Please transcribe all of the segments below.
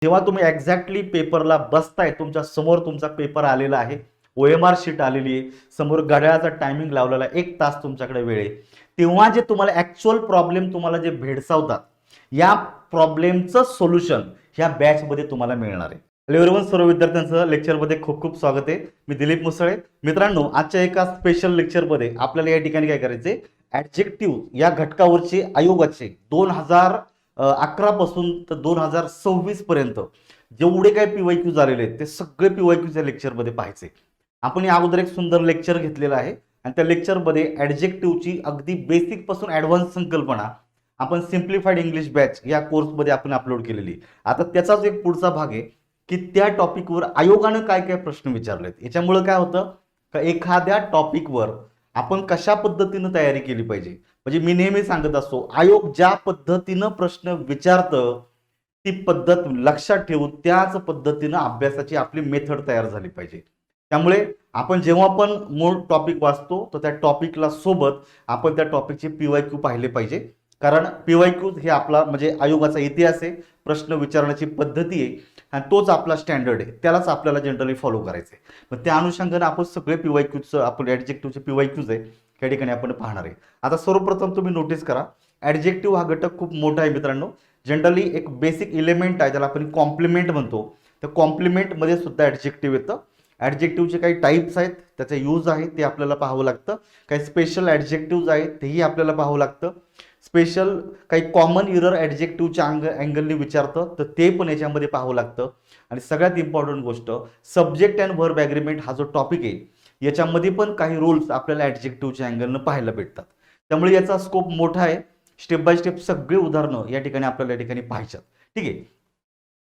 जेव्हा तुम्ही एक्झॅक्टली पेपरला बसताय, तुमच्या समोर तुमचा पेपर आलेला आहे, OMR शीट आलेली आहे, समोर घड्याळाचा टायमिंग लावलेला आहे, 1 तास तुमच्याकडे वेळ आहे, तेव्हा जे तुम्हाला ॲक्च्युअल प्रॉब्लेम तुम्हाला जे भेडसावतात, या प्रॉब्लेमचं सोल्युशन ह्या बॅचमध्ये तुम्हाला मिळणार आहे. हॅलो एव्हरीवन, सर्व विद्यार्थ्यांचं लेक्चरमध्ये खूप खूप स्वागत आहे. मी दिलीप मुसळे. मित्रांनो, आजच्या एका स्पेशल लेक्चरमध्ये आपल्याला या ठिकाणी काय करायचे, ॲडजेक्टिव्ह या घटकावरचे आयोगाचे 2011 पासून तर 2026 पर्यंत जेवढे काही PYQ झालेले आहेत ते सगळे PYQच्या लेक्चरमध्ये पाहायचे. आपण या अगोदर एक सुंदर लेक्चर घेतलेलं आहे आणि त्या लेक्चरमध्ये ॲडजेक्टिव्हची अगदी बेसिक पासून ॲडव्हान्स संकल्पना आपण सिम्प्लिफाईड इंग्लिश बॅच या कोर्समध्ये आपण अपलोड केलेली. आता त्याचाच एक पुढचा भाग आहे की त्या टॉपिकवर आयोगानं काय काय प्रश्न विचारलेत. याच्यामुळे काय होतं का एखाद्या टॉपिकवर आपण कशा पद्धतीनं तयारी केली पाहिजे. म्हणजे मी नेहमी सांगत असतो, आयोग ज्या पद्धतीनं प्रश्न विचारतं ती पद्धत लक्षात ठेवून त्याच पद्धतीनं अभ्यासाची आपली मेथड तयार झाली पाहिजे. त्यामुळे आपण जेव्हा पण मूळ टॉपिक वाचतो तर त्या टॉपिकला सोबत आपण त्या टॉपिकचे PYQ पाहिले पाहिजे. कारण PYQ हे आपला म्हणजे आयोगाचा इतिहास आहे, प्रश्न विचारण्याची पद्धती आहे आणि तोच आपला स्टँडर्ड आहे, त्यालाच आपल्याला जनरली फॉलो करायचं आहे. मग त्या अनुषंगाने आपण सगळे PYQचं आपण ॲडजेक्टिव्हचे PYQच आहे या ठिकाणी आपण पाहणार आहे. आता सर्वप्रथम तुम्ही नोटीस करा, ॲडजेक्टिव्ह हा घटक खूप मोठा आहे मित्रांनो. जनरली एक बेसिक एलिमेंट आहे ज्याला आपण कॉम्प्लिमेंट म्हणतो. त्या कॉम्प्लिमेंटमध्ये सुद्धा ॲडजेक्टिव्ह येतं. ॲडजेक्टिव्हचे काही टाईप्स आहेत, त्याचे यूज आहे ते आपल्याला पाहावं लागतं. काही स्पेशल ॲडजेक्टिव्ज आहेत तेही आपल्याला पाहावं लागतं. स्पेशल काही कॉमन इरर ॲडजेक्टिव्हच्या अँगलने विचारतं तर ते पण याच्यामध्ये पाहावं लागतं. आणि सगळ्यात इम्पॉर्टंट गोष्ट, सब्जेक्ट अँड व्हर्ब ॲग्रीमेंट हा जो टॉपिक आहे याच्यामध्ये पण काही रूल्स आपल्याला ॲडजेक्टिव्हच्या अँगलनं पाहायला भेटतात. त्यामुळे याचा स्कोप मोठा आहे. स्टेप बाय स्टेप सगळे उदाहरणं या ठिकाणी आपल्याला या ठिकाणी पाहायच्यात. ठीक आहे,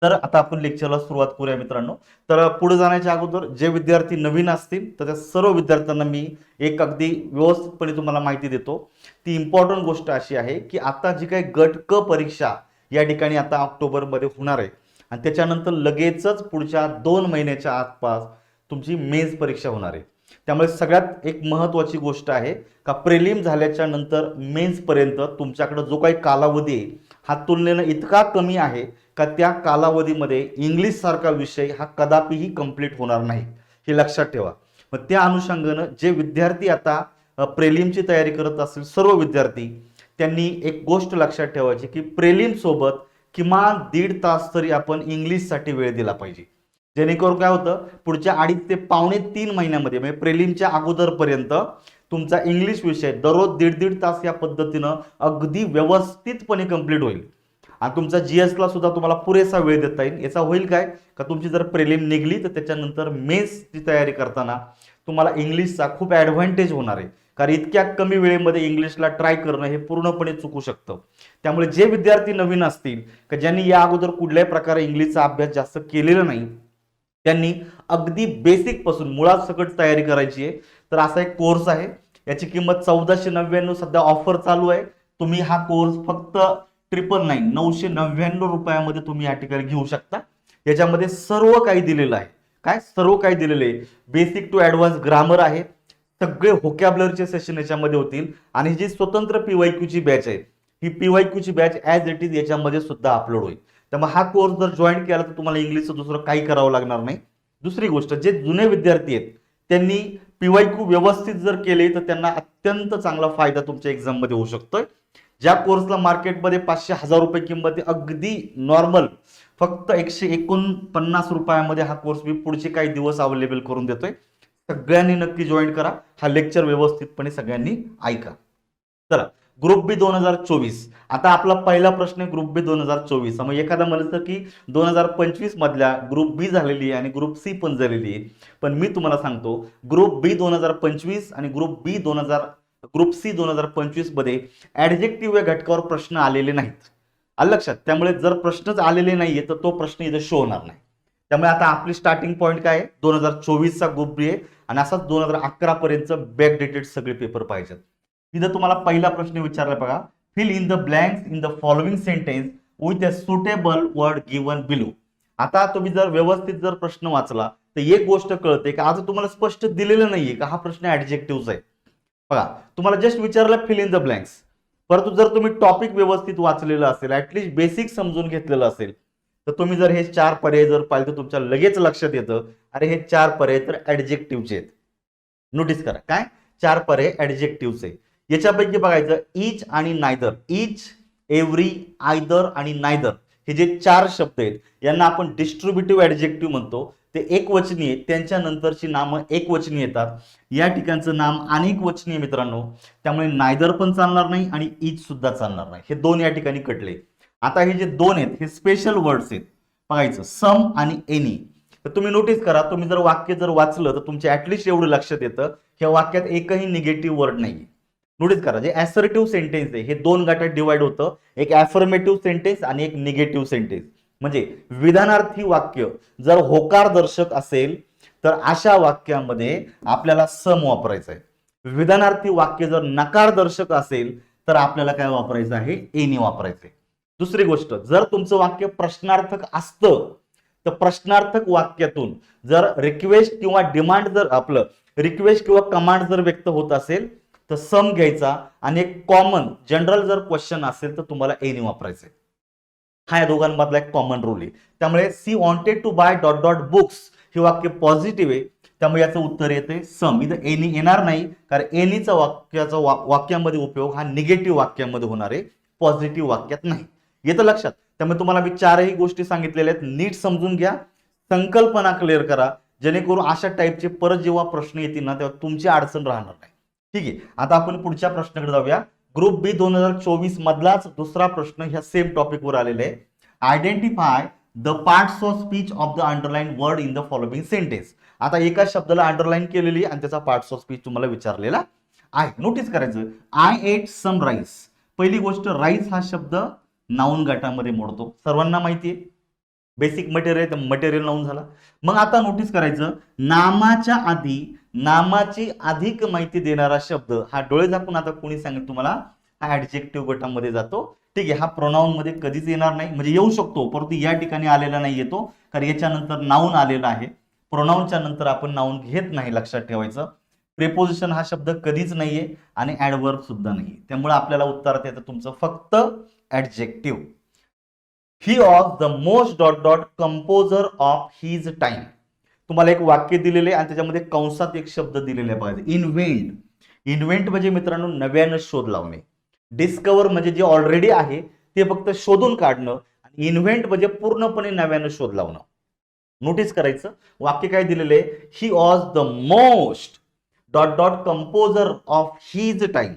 तर आता आपण लेक्चरला सुरुवात करूया मित्रांनो. तर पुढे जाण्याच्या अगोदर जे विद्यार्थी नवीन असतील तर त्या सर्व विद्यार्थ्यांना मी एक अगदी व्यवस्थितपणे तुम्हाला माहिती देतो. ती इम्पॉर्टंट गोष्ट अशी आहे की आता जी काही गट क परीक्षा या ठिकाणी आता ऑक्टोबरमध्ये होणार आहे आणि त्याच्यानंतर लगेचच पुढच्या 2 महिन्याच्या आसपास तुमची मेन्स परीक्षा होणार आहे. त्यामुळे सगळ्यात एक महत्त्वाची गोष्ट आहे का प्रिलिम झाल्याच्या नंतर मेन्सपर्यंत तुमच्याकडे जो काही कालावधी आहे हा तुलनेनं इतका कमी आहे का त्या कालावधीमध्ये इंग्लिश सारखा विषय हा कदापिही कंप्लीट होणार नाही, हे लक्षात ठेवा. मग त्या अनुषंगानं जे विद्यार्थी आता प्रेलिमची तयारी करत असतील सर्व विद्यार्थी त्यांनी एक गोष्ट लक्षात ठेवायची की प्रेलिम सोबत किमान 1.5 तास तरी आपण इंग्लिशसाठी वेळ दिला पाहिजे. जेणेकरून काय होतं, पुढच्या 2.5 ते पावणे 3 महिन्यामध्ये म्हणजे प्रेलिमच्या अगोदरपर्यंत तुमचा इंग्लिश विषय दररोज 1.5 तास या पद्धतीनं अगदी व्यवस्थितपणे कंप्लीट होईल आणि तुमचा GSला सुद्धा तुम्हाला पुरेसा वेळ देता येईल. याचा होईल काय का तुमची जर प्रिलिम निघली तर त्याच्यानंतर मेन्सची तयारी करताना तुम्हाला इंग्लिशचा खूप ॲडव्हान्टेज होणार आहे. कारण इतक्या कमी वेळेमध्ये इंग्लिशला ट्राय करणं हे पूर्णपणे चुकू शकतं. त्यामुळे जे विद्यार्थी नवीन असतील की ज्यांनी या अगोदर कुठल्याही प्रकारे इंग्लिशचा अभ्यास जास्त केलेला नाही त्यांनी अगदी बेसिक पासून मुळात सकट तयारी करायची आहे. तर असा एक कोर्स आहे, याची किंमत 1499 सध्या ऑफर चालू आहे. तुम्ही हा कोर्स फक्त 999 रुपयामध्ये तुम्ही या ठिकाणी घेऊ शकता. याच्यामध्ये सर्व काही दिलेलं आहे. काय सर्व काही दिलेलं आहे, बेसिक टू ॲडव्हान्स ग्रामर आहे, सगळे व्होकॅब्युलरीचे सेशन याच्यामध्ये होतील आणि जी स्वतंत्र PYQची बॅच आहे ही PYQची बॅच ॲज इट इज याच्यामध्ये सुद्धा अपलोड होईल. त्यामुळे हा कोर्स जर जॉईन केला तर तुम्हाला इंग्लिशचं दुसरं काही करावं लागणार नाही. दुसरी गोष्ट, जे जुने विद्यार्थी आहेत त्यांनी PYQ व्यवस्थित जर केले तर त्यांना अत्यंत चांगला फायदा तुमच्या एक्झाममध्ये होऊ शकतोय. ज्या कोर्सला मार्केटमध्ये 500-1000 रुपये किंमत आहे, अगदी नॉर्मल फक्त 149 रुपयामध्ये हा कोर्स मी पुढचे काही दिवस अवेलेबल करून देतोय. सगळ्यांनी नक्की जॉईन करा. हा लेक्चर व्यवस्थितपणे सगळ्यांनी ऐका. चला, ग्रुप बी 2024. आता आपला पहिला प्रश्न आहे ग्रुप बी 2024. मग एखादा म्हणतं की 2025 मधल्या ग्रुप बी झालेली आहे आणि ग्रुप सी पण झालेली आहे. पण मी तुम्हाला सांगतो ग्रुप बी 2025 आणि ग्रुप सी 2025 मध्ये ॲडजेक्टिव्ह या घटकावर प्रश्न आलेले नाहीत. आलं लक्षात. त्यामुळे जर प्रश्नच आलेले नाहीये तर तो प्रश्न इथे शो होणार नाही. त्यामुळे आता आपली स्टार्टिंग पॉईंट काय आहे, 2024चा ग्रुप बी आहे आणि असाच 2011 पर्यंत बॅक डेटेड सगळे पेपर पाहिजेत. इथं तुम्हाला पहिला प्रश्न विचारला बघा, fill in the blanks in the following sentence with a suitable word given below. आता तुम्ही जर व्यवस्थित जर प्रश्न वाचला तर एक गोष्ट कळते की आज तुम्हाला स्पष्ट दिलेलं नाहीये का हा प्रश्न ॲडजेक्टिव्हचा आहे. बघा, तुम्हाला जस्ट विचारलं फिल इन द ब्लँक्स, परंतु जर तुम्ही टॉपिक व्यवस्थित वाचलेलं असेल, ऍटलीस्ट बेसिक समजून घेतलेलं असेल तर तुम्ही जर हे 4 पर्याय जर पाहिले तर तुमच्या लगेच लक्षात येतं, अरे हे 4 पर्याय तर ऍडजेक्टिव्हचे आहेत. नोटीस करा काय 4 पर्याय ऍडजेक्टिव्हचे. याच्यापैकी बघायचं इच आणि नायदर, इच, एव्हरी, आयदर आणि नायदर हे जे 4 शब्द आहेत यांना आपण डिस्ट्रीब्युटिव्ह ऍडजेक्टिव्ह म्हणतो. ते एकवचनी आहेत, त्यांच्या नंतरची नामं एकवचनी येतात. या ठिकाणचं नाम अनेक वचनी आहे मित्रांनो, त्यामुळे नायदर पण चालणार नाही आणि इच सुद्धा चालणार नाही. हे दोन या ठिकाणी कटले. आता हे जे दोन आहेत हे स्पेशल वर्ड्स आहेत. बघायचं सम आणि एनी. तर तुम्ही नोटीस करा, तुम्ही जर वाक्य जर वाचलं तर तुमच्या ऍटलिस्ट एवढं लक्षात येतं ह्या वाक्यात एकही निगेटिव्ह वर्ड नाही. नोटीस करा, जे ऍसर्टिव्ह सेंटेन्स आहे हे दोन गटात डिवाइड होतं, एक ऍफर्मेटिव्ह सेंटेन्स आणि एक निगेटिव्ह सेंटेन्स. म्हणजे विधानार्थी वाक्य जर होकार दर्शक असेल तर अशा वाक्यामध्ये आपल्याला सम वापरायचं आहे. विधानार्थी वाक्य जर नकार दर्शक असेल तर आपल्याला काय वापरायचं आहे, एनी वापरायचं आहे. दुसरी गोष्ट, जर तुमचं वाक्य प्रश्नार्थक असतं तर प्रश्नार्थक वाक्यातून जर रिक्वेस्ट किंवा डिमांड जर आपलं रिक्वेस्ट किंवा कमांड जर व्यक्त होत असेल तर सम घ्यायचा आणि एक कॉमन जनरल जर क्वेश्चन असेल तर तुम्हाला एनी वापरायचं. हा या दोघांमधला एक कॉमन रूल आहे. त्यामुळे she wanted to buy dot dot books हे वाक्य पॉझिटिव्ह आहे, त्यामुळे याचं उत्तर येते सम. इथं एनी येणार नाही, कारण एनीचा वाक्यामध्ये उपयोग हा निगेटिव्ह वाक्यामध्ये होणार आहे, पॉझिटिव्ह वाक्यात नाही. येतं लक्षात. त्यामुळे तुम्हाला मी 4ही गोष्टी सांगितलेल्या आहेत, नीट समजून घ्या, संकल्पना क्लिअर करा, जेणेकरून अशा टाईपचे परत जेव्हा प्रश्न येतील ना तेव्हा तुमची अडचण राहणार नाही. ठीक आहे, आता आपण पुढच्या प्रश्नाकडे जाऊया. ग्रुप बी 2024 मधलाच दुसरा प्रश्न ह्या सेम टॉपिकवर आलेला आहे. Identify the parts of speech of the underline word in the following sentence. आता एका शब्दाला अंडरलाइन केलेली आणि त्याचा पार्ट्स ऑफ स्पीच तुम्हाला विचारलेला आहे. नोटीस करायचं, आय एट सम राईस. पहिली गोष्ट, राईस हा शब्द नाऊन गटामध्ये मोडतो, सर्वांना माहिती आहे. बेसिक मटेरियल तर मटेरियल नाऊन झाला. मग आता नोटीस करायचं, नामाच्या आधी नामाची अधिक माहिती देणारा शब्द हा डोळे झाकून आता कोणी सांगेल तुम्हाला हा ऍडजेक्टिव्ह गटामध्ये जातो. ठीक आहे, हा प्रोनाउन मध्ये कधीच येणार नाही, म्हणजे येऊ शकतो परंतु या ठिकाणी आलेला नाही येतो, कारण याच्यानंतर नाऊन आलेला आहे. प्रोनाउनच्या नंतर आपण नाऊन घेत नाही, लक्षात ठेवायचं. प्रेपोजिशन हा शब्द कधीच नाहीये आणि ऍडवर्ब सुद्धा नाही, त्यामुळे आपल्याला उत्तरात येतं तुमचं फक्त adjective. He was the most dot dot composer of his time. तुम्हाला एक वाक्य दिलेले आणि त्याच्यामध्ये कंसात एक शब्द दिलेले आहे बघा, इन्व्हेंट. इन्व्हेंट म्हणजे मित्रांनो नव्यानं शोध लावणे. डिस्कवर म्हणजे जे ऑलरेडी आहे ते फक्त शोधून काढणं, आणि इन्व्हेंट म्हणजे पूर्णपणे नव्यानं शोध लावणं. नोटीस करायचं, वाक्य काय दिलेले, ही was the most dot dot composer of his time.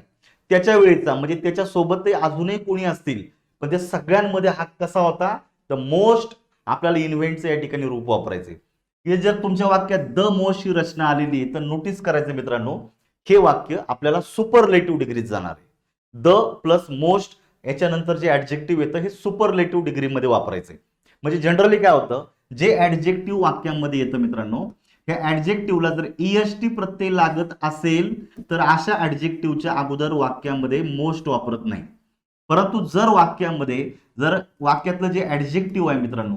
त्याच्या वेळेचा म्हणजे त्याच्या सोबत अजूनही कोणी असतील पण ते सगळ्यांमध्ये हा कसा होता, द मोस्ट. आपल्याला इन्व्हेंटचं या ठिकाणी रूप वापरायचे. हे जर तुमच्या वाक्यात द मोस्ट ही रचना आलेली आहे तर नोटीस करायचं मित्रांनो, हे वाक्य आपल्याला सुपरलेटिव्ह डिग्रीत जाणार आहे. द प्लस मोस्ट याच्यानंतर जे ऍडजेक्टिव्ह येतं हे सुपरलेटिव्ह डिग्रीमध्ये वापरायचे. म्हणजे जनरली काय होतं, जे ऍडजेक्टिव्ह वाक्यामध्ये येतं मित्रांनो, ह्या ऍडजेक्टिव्हला जर ईएसटी प्रत्यय लागत असेल तर अशा ऍडजेक्टिव्हच्या अगोदर वाक्यामध्ये मोस्ट वापरत नाही. परंतु जर वाक्यातलं जे ऍडजेक्टिव्ह आहे मित्रांनो,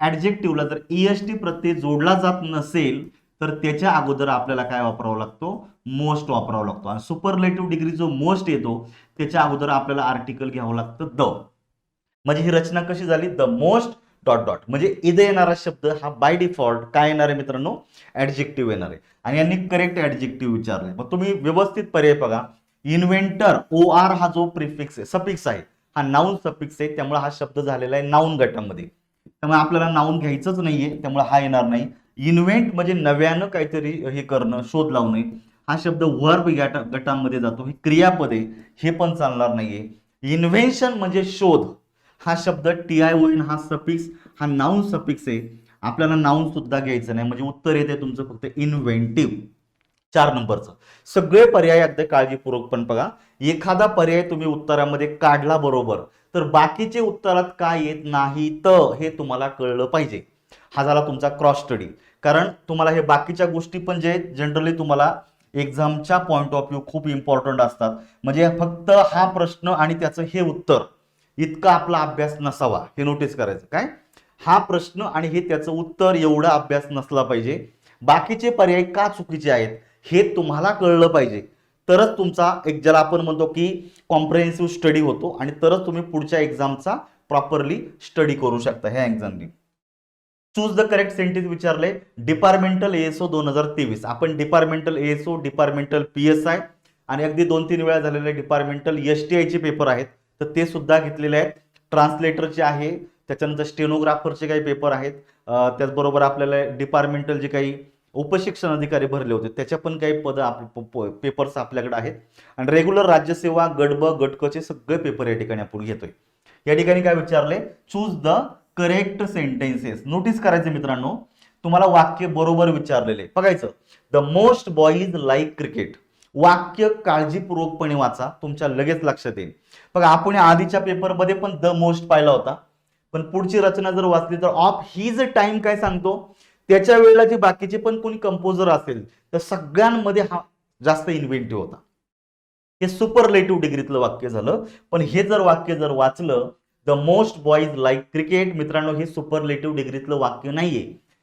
ऍडजेक्टिव्हला जर ईएसटी प्रत्यय जोडला जात नसेल तर त्याच्या अगोदर आपल्याला काय वापरावा लागतो, मोस्ट वापरावा लागतो. आणि सुपरलेटिव्ह डिग्री जो मोस्ट येतो त्याच्या अगोदर आपल्याला आर्टिकल घ्यावं लागतं द. म्हणजे ही रचना कशी झाली, द मोस्ट डॉट डॉट. म्हणजे इथे येणारा शब्द हा बाय डिफॉल्ट काय येणार आहे मित्रांनो, ऍडजेक्टिव्ह येणार आहे. आणि यांनी करेक्ट ऍडजेक्टिव्ह विचारले. मग तुम्ही व्यवस्थित पर्याय बघा. इन्व्हेंटर, ओ आर हा जो प्रिफिक्स आहे, सफिक्स आहे, हा नाऊन सफिक्स आहे, त्यामुळे हा शब्द झालेला आहे नाऊन गटामध्ये, त्यामुळे आपल्याला नाऊन घ्यायचंच नाहीये, त्यामुळे हा येणार नाही. इन्व्हेंट म्हणजे नव्यानं काहीतरी हे करणं, शोध लावणे, हा शब्द वर्ब गटामध्ये जातो, हे क्रियापद आहे, हे पण चालणार नाहीये. इन्व्हेन्शन म्हणजे शोध, हा शब्द TION हा सफिक्स, हा नाऊन सफिक्स आहे, आपल्याला नाऊन सुद्धा घ्यायचं नाही. म्हणजे उत्तर येते तुमचं फक्त इन्व्हेंटिव्ह. 4 नंबरचं. सगळे पर्याय अगदी काळजीपूर्वक पण बघा. एखादा पर्याय तुम्ही उत्तरामध्ये काढला बरोबर तर बाकीचे उत्तरात काय येत नाही तर हे तुम्हाला कळलं पाहिजे. हा झाला तुमचा क्रॉस स्टडी. कारण तुम्हाला हे बाकीच्या गोष्टी पण जे जनरली तुम्हाला एक्झामच्या पॉइंट ऑफ व्ह्यू खूप इम्पॉर्टंट असतात. म्हणजे फक्त हा प्रश्न आणि त्याचं हे उत्तर इतका आपला अभ्यास नसावा, हे नोटीस करायचं. काय, हा प्रश्न आणि हे त्याचं उत्तर एवढा अभ्यास नसला पाहिजे. बाकीचे पर्याय का चुकीचे आहेत हे तुम्हाला कळलं पाहिजे, तरच तुमचा एक ज्याला आपण म्हणतो की कॉम्प्रिहेन्सिव्ह स्टडी होतो आणि तरच तुम्ही पुढच्या एक्झामचा प्रॉपरली स्टडी करू शकता ह्या एक्झामनी. चूज द करेक्ट सेंटेन्स विचारले. Departmental ASO 2023. आपण डिपार्टमेंटल एएसओ, डिपार्टमेंटल पीएसआय आणि अगदी 2-3 वेळा झालेले डिपार्टमेंटल एसटीआयचे पेपर आहेत, तर ते सुद्धा घेतलेले आहेत. ट्रान्सलेटरचे आहे, त्याच्यानंतर स्टेनोग्राफरचे काही पेपर आहेत, त्याचबरोबर आपल्याला डिपार्टमेंटल जे काही उपशिक्षण अधिकारी भरले होते त्याच्या पण काही पेपर्स आपल्याकडे आहेत. आणि रेग्युलर राज्यसेवा गट ब गट क चे सगळे पेपर या ठिकाणी आपण घेतोय. या ठिकाणी काय विचारले, choose the correct sentences. Notice करायचे मित्रांनो, तुम्हाला वाक्य बरोबर विचारलेले बघायचं. The most boys like cricket. वाक्य काळजीपूर्वकपणे वाचा, तुमच्या लगेच लक्षात येईल. बघा आपण आधीच्या पेपरमध्ये पण द मोस्ट पाहिला होता, पण पुढची रचना जर वाचली तर ऑफ हिज टाइम काय सांगतो, त्याच्या वेळेला जे बाकीचे पण कोणी कंपोजर असेल तर सगळ्यांमध्ये हा जास्त इन्व्हेंटिव्ह होता. हे सुपरलेटिव्ह डिग्रीतलं वाक्य झालं. पण हे जर वाक्य जर वाचलं, the most boys like cricket, मित्रांनो हे सुपरलेटिव्ह डिग्रीतलं वाक्य नाहीये,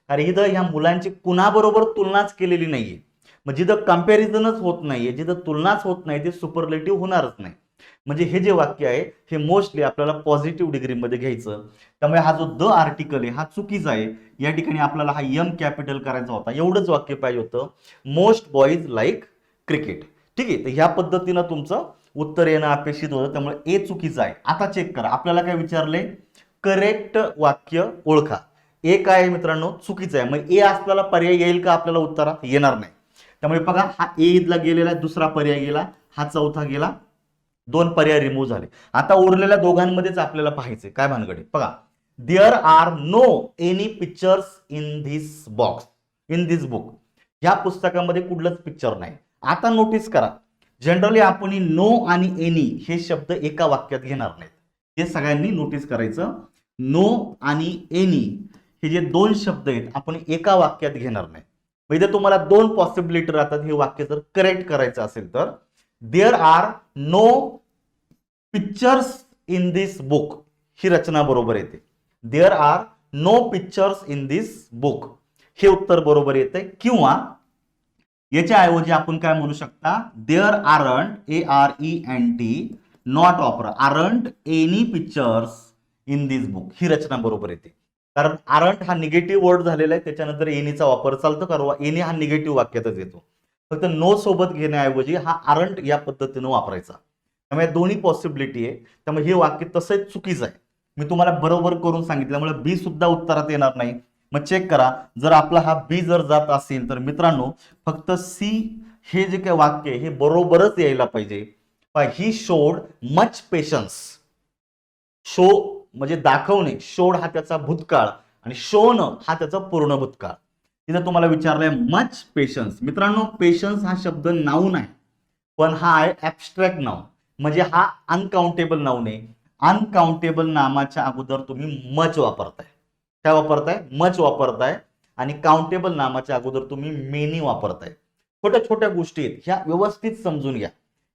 कारण इथं ह्या मुलांची कुणाबरोबर तुलनाच केलेली नाहीये. मग जिथं कम्पॅरिझनच होत नाहीये, जिथं तुलनाच होत नाही, ते सुपरलेटिव्ह होणारच नाही. म्हणजे हे जे वाक्य आहे हे मोस्टली आपल्याला पॉझिटिव्ह डिग्रीमध्ये घ्यायचं. त्यामुळे हा जो द आर्टिकल आहे हा चुकीचा आहे. या ठिकाणी आपल्याला हा एम कॅपिटल करायचा होता, एवढंच वाक्य पाहिजे होतं, मोस्ट बॉईज लाईक क्रिकेट. ठीक आहे, तर ह्या पद्धतीनं तुमचं उत्तर येणं अपेक्षित होतं, त्यामुळे ए चुकीचं आहे. आता चेक करा, आपल्याला काय विचारले, करेक्ट वाक्य ओळखा. ए काय आहे मित्रांनो, चुकीचं आहे. मग ए असलेला पर्याय येईल का आपल्याला उत्तरात, येणार नाही. त्यामुळे बघा हा ए ला गेलेला, दुसरा पर्याय गेला, हा चौथा गेला, 2 पर्याय रिमूव्ह झाले. आता उरलेल्या दोघांमध्येच आपल्याला पाहायचे काय भानगडे. बघा, there are no any pictures in this box, in this book. ह्या पुस्तकामध्ये कुठलंच पिक्चर नाही. आता नोटीस करा, जनरली आपण नो आणि एनी हे शब्द एका वाक्यात घेणार नाहीत. हे सगळ्यांनी नोटीस करायचं. नो आणि एनी हे जे 2 शब्द आहेत आपण एका वाक्यात घेणार नाही. म्हणजे तुम्हाला 2 पॉसिबिलिटी राहतात हे वाक्य जर करेक्ट करायचं असेल तर. There are no pictures in this book ही रचना बरोबर येते. There are no pictures in this book हे उत्तर बरोबर येते. किंवा याच्या ऐवजी आपण काय म्हणू शकता, there aren't ARENT not or aren't any pictures in this book ही रचना बरोबर येते. कारण आरंट हा निगेटिव्ह वर्ड झालेला आहे, त्याच्यानंतर एनीचा वापर चालतो, कारण एनी हा निगेटिव्ह वाक्यातच येतो. फक्त नो सोबत घेण्याऐवजी हा आरंट या पद्धतीनं वापरायचा. त्यामुळे दोन्ही पॉसिबिलिटी आहे. त्यामुळे हे वाक्य तसंच चुकीचं आहे. मी तुम्हाला बरोबर करून सांगितल्यामुळे बी सुद्धा उत्तरात येणार नाही. मग चेक करा, जर आपला हा बी जर जात असेल तर मित्रांनो फक्त सी हे जे काही वाक्य आहे हे बरोबरच यायला पाहिजे. He showed much patience. Show म्हणजे दाखवणे, शोड हा त्याचा भूतकाळ आणि शोन हा त्याचा पूर्ण भूतकाळ. तिथं तुम्हाला विचारलंय मच पेशन्स. मित्रांनो पेशन्स हा शब्द नाऊन आहे, पण हा आहे ऍब्स्ट्रॅक्ट नाऊन, म्हणजे हा अनकाउंटेबल नाऊन आहे. अनकाउंटेबल नामाच्या अगोदर तुम्ही मच वापरताय. काय वापरताय, मच वापरताय. आणि काउंटेबल नामाच्या अगोदर तुम्ही मेनी वापरताय. छोट्या छोट्या गोष्टी आहेत ह्या व्यवस्थित समजून घ्या.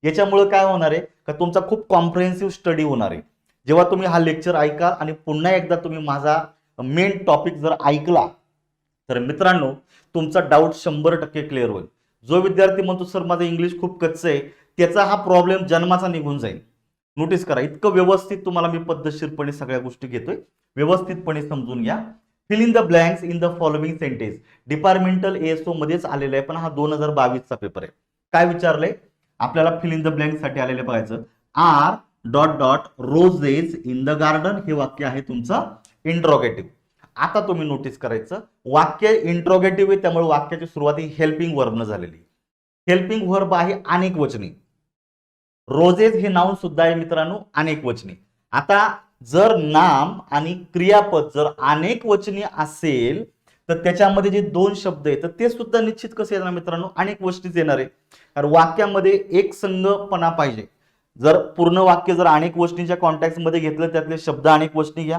याच्यामुळे काय होणार आहे का तुमचा खूप कॉम्प्रिहेन्सिव्ह स्टडी होणार आहे. जेव्हा तुम्ही हा लेक्चर ऐकाल आणि पुन्हा एकदा तुम्ही माझा मेन टॉपिक जर ऐकला तर मित्रांनो तुमचा डाऊट 100% क्लिअर होईल. जो विद्यार्थी म्हणतो सर माझं इंग्लिश खूप कच्चं आहे, त्याचा हा प्रॉब्लेम जन्माचा निघून जाईल. नोटीस करा, इतकं व्यवस्थित तुम्हाला मी पद्धतशीरपणे सगळ्या गोष्टी घेतोय, व्यवस्थितपणे समजून घ्या. Fill in the blanks in the following sentence. Departmental ASO मध्येच आलेला आहे, पण हा 2022 चा पेपर आहे. काय विचारलंय आपल्याला, फिल इन द ब्लँक्स साठी आलेले बघायचं. Are dot dot roses in the garden हे वाक्य आहे तुमचं इंट्रोगेटिव्ह. आता तुम्ही नोटीस करायचं, वाक्य इंट्रोगेटिव्ह आहे त्यामुळे वाक्याची सुरुवात ही हेल्पिंग वर्बनं झालेली. हेल्पिंग वर्ब आहे अनेक वचनी. रोजेस हे नाउन सुद्धा आहे मित्रांनो अनेक वचनी. आता जर नाम आणि क्रियापद जर अनेक वचनी असेल तर त्याच्यामध्ये जे 2 शब्द आहेत तर ते सुद्धा निश्चित कसे येणार मित्रांनो, अनेक वचनीच येणार आहे. कारण वाक्यामध्ये एक संघपणा पाहिजे. जर पूर्ण वाक्य जर अनेक वचनीच्या कॉन्टॅक्ट मध्ये घेतलं त्यातले शब्द अनेक वचनी घ्या,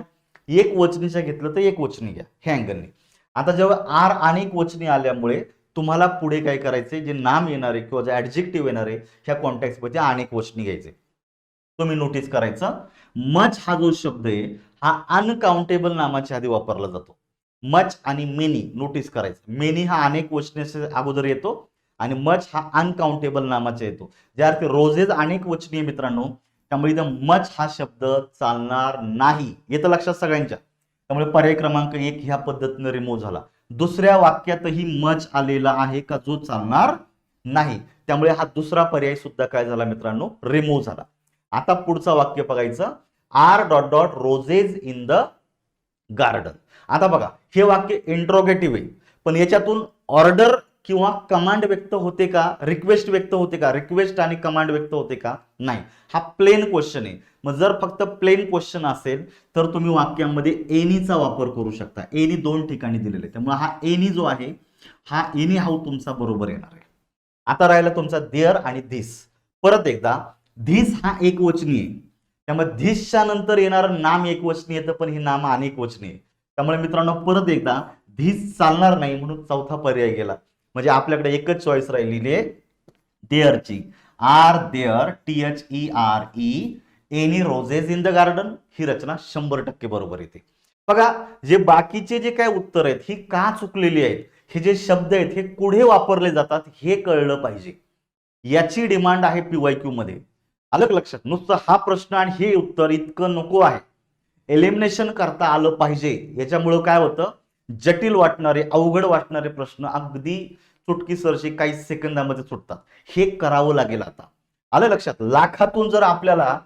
एक वचनीच्या घेतलं तर एक वचनी घ्या, ह्या अँगलने. आता जेव्हा आर अनेक वचनी आल्यामुळे तुम्हाला पुढे काय करायचे, जे नाम येणार आहे किंवा जे ऍडजेक्टिव्ह येणार आहे ह्या कॉन्टॅक्ट मध्ये अनेक वचनी घ्यायचे. तुम्ही नोटीस करायचं, मच हा जो शब्द आहे हा अनकाउंटेबल नामाच्या आधी वापरला जातो. मच आणि मेनी नोटीस करायचं, मेनी हा अनेक वचनाच्या अगोदर येतो आणि मच हा अनकाउंटेबल नामाचा येतो. ज्या अर्थी रोजेस अनेक वचनी मित्रांनो त्यामुळे इथं मच हा शब्द चालणार नाही. येतं लक्षात सगळ्यांच्या. त्यामुळे पर्याय क्रमांक 1 ह्या पद्धतीने रिमूव्ह झाला. दुसऱ्या वाक्यातही मच आलेला आहे का जो चालणार नाही, त्यामुळे हा दुसरा पर्याय सुद्धा काय झाला मित्रांनो, रिमूव्ह झाला. आता पुढचं वाक्य बघायचं, are dot dot roses in the garden. आता बघा हे वाक्य इंट्रोगेटिव्ह आहे, पण याच्यातून ऑर्डर किंवा कमांड व्यक्त होते का, रिक्वेस्ट व्यक्त होते का, रिक्वेस्ट आणि कमांड व्यक्त होते का, नाही. हा प्लेन क्वेश्चन आहे. मग जर फक्त प्लेन क्वेश्चन असेल तर तुम्ही वाक्यामध्ये एनीचा वापर करू शकता. एनी दोन ठिकाणी दिलेले, त्यामुळे हा एनी जो आहे हा एनी हा तुमचा बरोबर येणार आहे. आता राहिला तुमचा देअर आणि धिस. परत एकदा, धिस हा एकवचनी आहे, त्यामुळे धिसच्या नंतर येणारं नाम एकवचनी येतं, पण हे नाम अनेकवचनी आहे. त्यामुळे मित्रांनो परत एकदा धिस चालणार नाही, म्हणून चौथा पर्याय गेला. म्हणजे आपल्याकडे एकच चॉईस राहिलेली आहे देअरची. Are there THERE any roses in the garden ही रचना 100% बरोबर येते. बघा जे बाकीचे जे काय उत्तर आहेत ही का चुकलेली आहेत, हे जे शब्द आहेत हे कुठे वापरले जातात हे कळलं पाहिजे. याची डिमांड आहे PYQ मध्ये. आलं लक्षात. नुसतं हा प्रश्न आणि हे उत्तर इतकं नको आहे. एलिमिनेशन करता आलं पाहिजे. याच्यामुळं काय होतं, जटिल वाटणारे अवघड वाटणारे प्रश्न अगदी चुटकीसरशी काही सेकंदामध्ये सुटतात. हे करावं लागेल आता. आलं लक्षात. लाखातून जर आपल्याला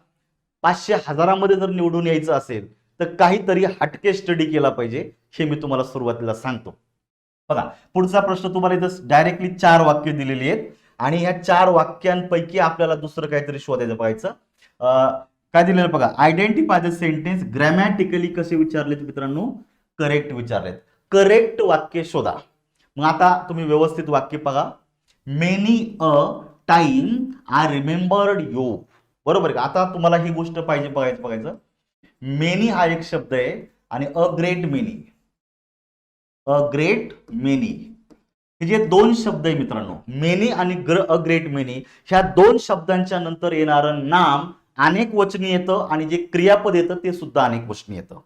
500 हजारामध्ये जर निवडून यायचं असेल तर काहीतरी हटके स्टडी केला पाहिजे, हे मी तुम्हाला सुरुवातीला सांगतो. बघा पुढचा प्रश्न तुम्हाला इथं डायरेक्टली 4 वाक्य दिलेली आहेत आणि ह्या 4 वाक्यांपैकी आपल्याला दुसरं काहीतरी शोधायचं बघायचं. काय दिलेलं बघा, आयडेंटिफाय द सेंटेन्स ग्रॅमॅटिकली कसे विचारलेत मित्रांनो, करेक्ट विचारलेत. करेक्ट वाक्य शोधा. मग आता तुम्ही व्यवस्थित वाक्य बघा. Many a time I remembered you. बरोबर आहे का. आता तुम्हाला ही गोष्ट पाहिजे बघायचं. मेनी हा एक शब्द आहे आणि a great many, a great many हे जे दोन शब्द आहे मित्रांनो, मेनी आणि अ ग्रेट मेनी, ह्या दोन शब्दांच्या नंतर येणारं नाम अनेक वचनी येतं आणि जे क्रियापद येतं ते सुद्धा अनेक वचनी येतं.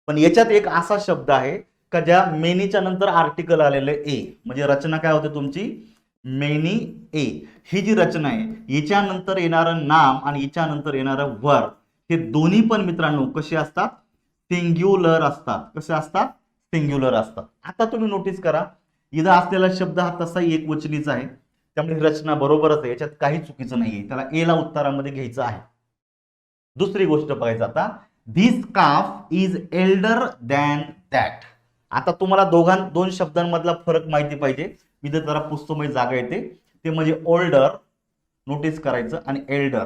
पण याच्यात एक असा शब्द आहे का ज्या मेनीच्या नंतर आर्टिकल आलेलं ए, म्हणजे रचना काय होते तुमची, मेनी ए. ही जी रचना आहे याच्यानंतर येणारं नाम आणि याच्यानंतर येणारं वर्ब हे दोन्ही पण मित्रांनो कसे असतात, सिंग्युलर असतात. कसे असतात, सिंग्युलर असतात. आता तुम्ही नोटीस करा, इथं असलेला शब्द हा तसा एकवचनीचा आहे, त्यामुळे रचना बरोबरच आहे, याच्यात काही चुकीचं नाहीये. त्याला ए ला उत्तरामध्ये घ्यायचं आहे. दुसरी गोष्ट बघायचं आता, this calf is Elder than that. आता तुम्हाला दोन शब्दांमधला फरक माहिती पाहिजे. इथे जरा पुस्तकमय जागा येते, ते म्हणजे ओल्डर नोटीस करायचं आणि एल्डर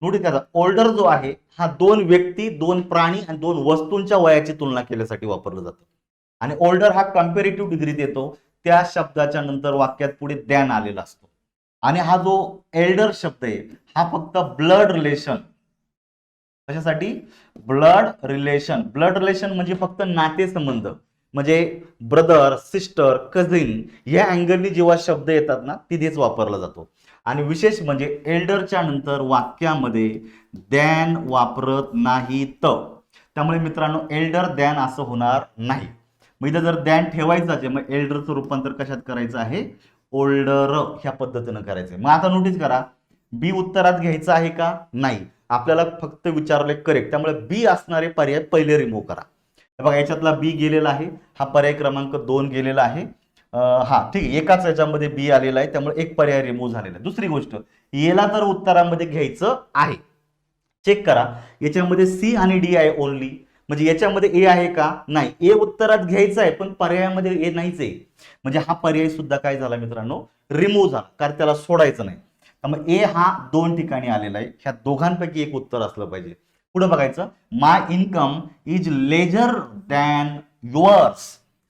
नोटीस करायचं. ओल्डर जो आहे हा दोन व्यक्ती, दोन प्राणी आणि दोन वस्तूंच्या वयाची तुलना केल्यासाठी वापरलं जातं. आणि ओल्डर हा कंपॅरेटिव्ह डिग्रीत येतो, त्या शब्दाच्या नंतर वाक्यात पुढे दॅन आलेला असतो. आणि हा जो एल्डर शब्द आहे हा फक्त ब्लड रिलेशन, कशासाठी, ब्लड रिलेशन. ब्लड रिलेशन म्हणजे फक्त नातेसंबंध, म्हणजे ब्रदर सिस्टर कझिन या अँगलनी जेव्हा शब्द येतात ना तिथेच वापरला जातो. आणि विशेष म्हणजे एल्डरच्या नंतर वाक्यामध्ये दॅन वापरत नाहीत. त्यामुळे मित्रांनो एल्डर दॅन असं होणार नाही. मग इथं जर दॅन ठेवायचं आहे मग एल्डरचं रूपांतर कशात करायचं आहे, ओल्डर ह्या पद्धतीनं करायचंय. मग आता नोटीस करा, बी उत्तरात घ्यायचं आहे का, नाही. आपल्याला फक्त विचारले करेक्ट, त्यामुळे बी असणारे पर्याय पहिले रिमूव्ह करा. बघा याच्यातला बी गेलेला आहे, हा पर्याय क्रमांक 2 गेलेला आहे. हा ठीक आहे, एकाच याच्यामध्ये बी आलेला आहे, त्यामुळे एक पर्याय रिमूव्ह झालेला आहे. दुसरी गोष्ट, याला तर उत्तरामध्ये घ्यायचं आहे. चेक करा, याच्यामध्ये सी आणि डी आहे ओनली, म्हणजे याच्यामध्ये ए आहे का, नाही. ए उत्तरात घ्यायचं आहे पण पर्यायामध्ये ए नाहीच आहे, म्हणजे हा पर्याय सुद्धा काय झाला मित्रांनो, रिमूव्ह झाला, कारण त्याला सोडायचं नाही. त्यामुळे ए हा 2 ठिकाणी आलेला आहे, ह्या दोघांपैकी एक उत्तर असलं पाहिजे. पुढे बघायचं, my income is larger than yours.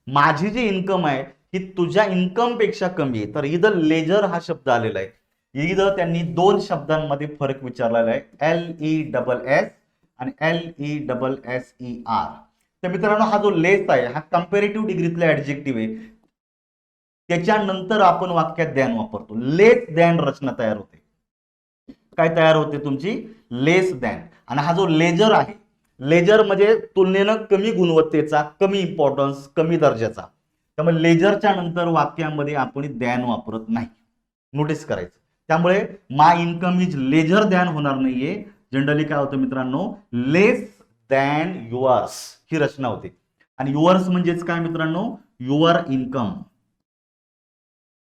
माझी जी इन्कम आहे ही तुझ्या इन्कम पेक्षा कमी आहे. तर इथं लेजर हा शब्द आलेला आहे. इथं त्यांनी 2 शब्दांमध्ये फरक विचारलेला आहे, LESS आणि LESSER. तर मित्रांनो हा जो लेस आहे हा कंपॅरेटिव्ह डिग्रीतला ऍडजेक्टिव्ह आहे, त्याच्यानंतर आपण वाक्यात दॅन वापरतो. लेस दॅन रचना तयार होते. काय तयार होते तुमची, लेस दॅन. आणि हा जो लेजर आहे, लेजर म्हणजे तुलनेनं कमी गुणवत्तेचा, कमी इम्पॉर्टन्स, कमी दर्जाचा. त्यामुळे लेजरच्या नंतर वाक्यामध्ये आपण दॅन वापरत नाही. नोटीस करायचं. त्यामुळे माय इन्कम इज लेजर दॅन होणार नाहीये. जनरली काय होतं मित्रांनो, लेस दॅन युअर्स ही रचना होते. आणि युअर्स म्हणजेच काय मित्रांनो, युअर इन्कम.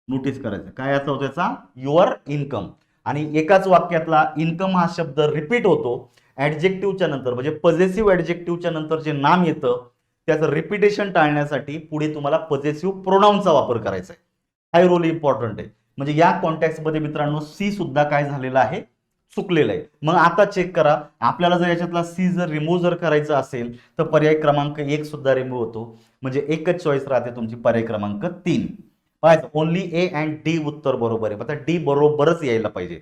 नोटीस करायचं काय असं होतं त्याचा, युअर इन्कम. आणि एकाच वाक्यातला इन्कम हा शब्द रिपीट होतो ऍडजेक्टिव्हच्या नंतर, म्हणजे पॉझेसिव्ह ऍडजेक्टिव्हच्या नंतर जे नाम येतं त्याचं रिपिटेशन टाळण्यासाठी पुढे तुम्हाला पॉझेसिव्ह प्रोनाऊनचा वापर करायचा आहे. हा रोल इम्पॉर्टंट आहे. म्हणजे या कॉन्टेक्स्ट मध्ये मित्रांनो सी सुद्धा काय झालेला आहे, चुकलेलं आहे. मग आता चेक करा, आपल्याला जर याच्यातला सी जर रिमूव्ह जर करायचं असेल तर पर्याय क्रमांक 1 सुद्धा रिमूव्ह होतो. म्हणजे एकच चॉईस राहते तुमची, पर्याय क्रमांक 3. पाहायचं ओनली ए अँड डी उत्तर बरोबर आहे. आता डी बरोबरच यायला पाहिजे.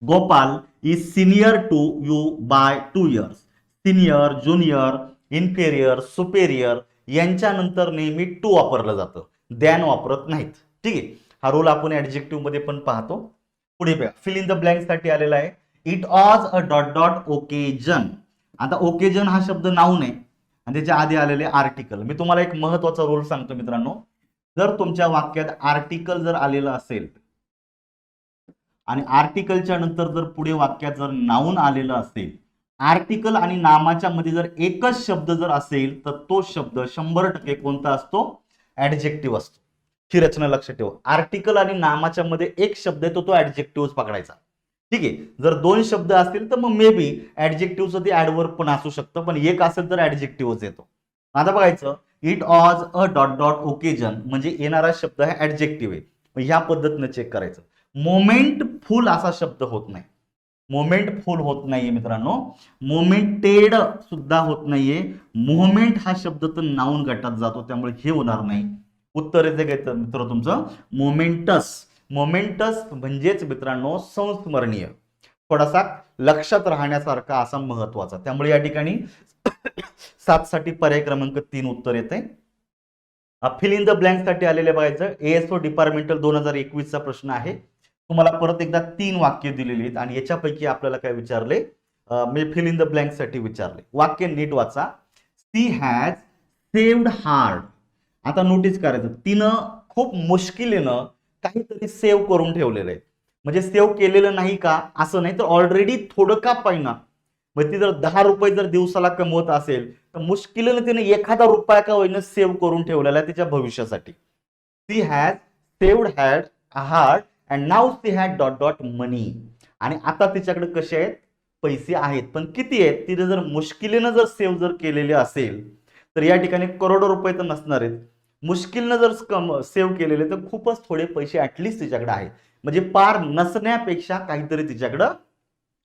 Gopal is senior to you by 2 years. Senior, junior, inferior, superior यांच्यानंतर नेहमी टू वापरलं जातं, दॅन वापरत नाहीत. ठीक आहे, हा रोल आपण ऍडजेक्टिव्ह मध्ये पण पाहतो. पुढे बघा, फिल इन द ब्लँक साठी आलेला आहे. It was a dot dot occasion. आता ओकेजन हा शब्द नाऊन आहे आणि त्याच्या आधी आलेले आर्टिकल. मी तुम्हाला एक महत्वाचा रोल सांगतो मित्रांनो, जर तुमच्या वाक्यात आर्टिकल जर आलेलं असेल आणि आर्टिकलच्या नंतर जर पुढे वाक्यात जर नाऊन आलेलं असेल, आर्टिकल आणि नामाच्या मध्ये जर एकच शब्द जर असेल तर तो शब्द 100% कोणता असतो, ऍडजेक्टिव्ह असतो. ही रचना लक्षात ठेवा. आर्टिकल आणि नामाच्या मध्ये एक शब्द आहे तो ऍडजेक्टिव्ह पकडायचा. ठीक आहे, जर 2 शब्द असतील तर मग मे बी ऍडजेक्टिव्हचं ते ऍडवर्ब पण असू शकतं, पण एक असेल तर ऍडजेक्टिव्हच येतो. आता बघायचं, it was a dot dot occasion म्हणजे येणारा शब्द हा ऍडजेक्टिव्ह आहे. ह्या पद्धतीने चेक करायचं. मोमेंट फुल असा शब्द होत नाही. मोमेंट फुल होत नाहीये मित्रांनो. मोमेंटेड सुद्धा होत नाहीये. मोमेंट हा शब्द तर नाऊन गटात जातो, त्यामुळे हे होणार नाही. उत्तर येते काय मित्र तुमचं, मोमेंटस. मोमेंटस म्हणजेच मित्रांनो संस्मरणीय, थोडासा लक्षात राहण्यासारखा असा महत्वाचा. त्यामुळे या ठिकाणी 7 साठी पर्याय क्रमांक 3 उत्तर येते. फिल इन द ब्लँक साठी आलेले बघायचं, एएसओ डिपार्टमेंटल 2021 चा प्रश्न आहे. तुम्हाला परत एकदा 3 वाक्य दिलेली आहेत आणि याच्यापैकी आपल्याला काय विचारले, मी फिल इन द ब्लँक साठी विचारले. वाक्य नीट वाचा. She has saved hard. आता नोटीस करायचं, तिनं खूप मुश्किलीनं काहीतरी सेव्ह करून ठेवलेलं आहे. म्हणजे सेव्ह केलेलं नाही का असं नाही, तर ऑलरेडी थोडं का पाहिना. मग ती जर 10 रुपये जर दिवसाला कमवत असेल तर मुश्किलीनं तिने एखादा रुपया का होईना सेव्ह करून ठेवलेला आहे तिच्या भविष्यासाठी. She has saved had hard and now she had dot dot money. आणि आता तिच्याकडे कसे आहेत, पैसे आहेत, पण किती आहेत. तिने जर मुश्किलीनं जर सेव्ह जर केलेले असेल तर या ठिकाणी करोडो रुपये तर नसणार आहेत. मुश्किलनं जर सेव्ह केलेले तर खूपच थोडे पैसे ऍटलिस्ट तिच्याकडे आहेत. म्हणजे पार नसण्यापेक्षा काहीतरी तिच्याकडं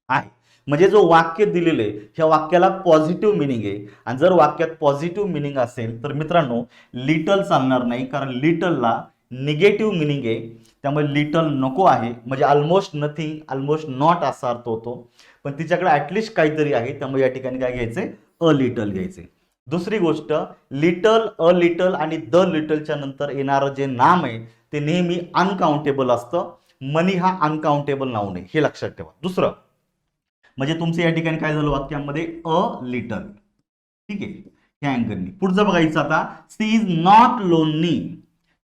आहे. म्हणजे जो वाक्य दिलेलं आहे ह्या वाक्याला पॉझिटिव्ह मिनिंग आहे. आणि जर वाक्यात पॉझिटिव्ह मिनिंग असेल तर मित्रांनो लिटल चालणार नाही, कारण लिटलला निगेटिव्ह मिनिंग आहे. त्यामुळे लिटल नको आहे. म्हणजे ऑलमोस्ट नथिंग, ऑलमोस्ट नॉट असा अर्थ होतो. पण तिच्याकडे ऍटलिस्ट काहीतरी आहे, त्यामुळे या ठिकाणी काय घ्यायचंय, अ लिटल घ्यायचंय. दुसरी गोष्ट, लिटल, अ लिटल आणि द लिटलच्या नंतर येणारं जे नाम आहे ते नेहमी अनकाउंटेबल असतं. मनी हा अनकाउंटेबल नाऊन आहे, हे लक्षात ठेवा. दुसरं म्हणजे तुमचं या ठिकाणी काय झालं वाक्यामध्ये, अ लिटल. ठीक आहे, ह्या अँगलनी. पुढचं बघायचं आता, सी इज नॉट लोनली.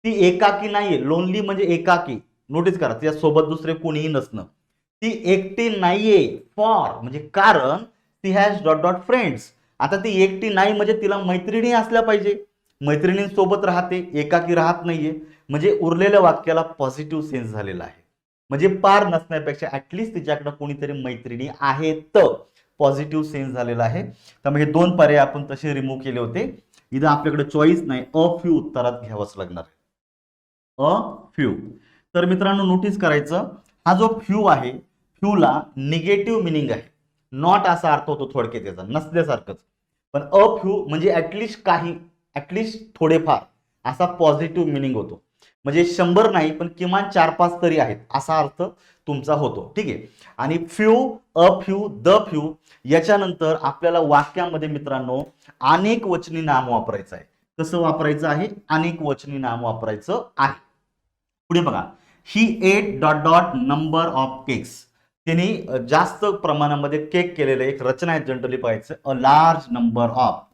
ती एकाकी नाहीये. लोनली म्हणजे एकाकी. नोटीस करा, तिच्या सोबत दुसरे कोणीही नसणं. ती एकटी नाहीये. फॉर म्हणजे कारण ती हॅज डॉट डॉट फ्रेंड्स. आता ती एकटी नाही म्हणजे तिला मैत्रिणी असल्या पाहिजे. मैत्रिणींसोबत राहते, एकाकी राहत नाहीये. म्हणजे उरलेल्या वाक्याला पॉझिटिव्ह सेन्स झालेला आहे. म्हणजे पार नसण्यापेक्षा ऍटलिस्ट तिच्याकडे कोणीतरी मैत्रिणी आहेत, पॉझिटिव्ह सेन्स झालेला आहे. त्यामुळे हे 2 पर्याय आपण तसे रिमूव्ह केले होते. इथं आपल्याकडे चॉईस नाही, अ फ्यू उत्तरात घ्यावंच लागणार आहे. A few. तर मित्रांनो नोटीस करायचं, हा जो फ्यू आहे फ्यूला निगेटिव्ह मिनिंग आहे. नॉट असा अर्थ होतो थोडक्यात त्याचा, नसल्यासारखंच. पण अ फ्यू म्हणजे ऍटलिस्ट काही, ऍटलिस्ट थोडेफार असा पॉझिटिव्ह मिनिंग होतो. म्हणजे 100 नाही पण किमान 4-5 तरी आहेत असा अर्थ तुमचा होतो. ठीक आहे. आणि few, a few, the few याच्यानंतर आपल्याला वाक्यामध्ये मित्रांनो अनेक वचनी नाम वापरायचं आहे. कसं वापरायचं आहे, अनेक वचनी नाम वापरायचं आहे. पुढे बघा, he ate dot dot number of cakes. त्यांनी जास्त प्रमाणामध्ये केक केलेले, एक रचना आहे जनरली पाहायचं, a large number of,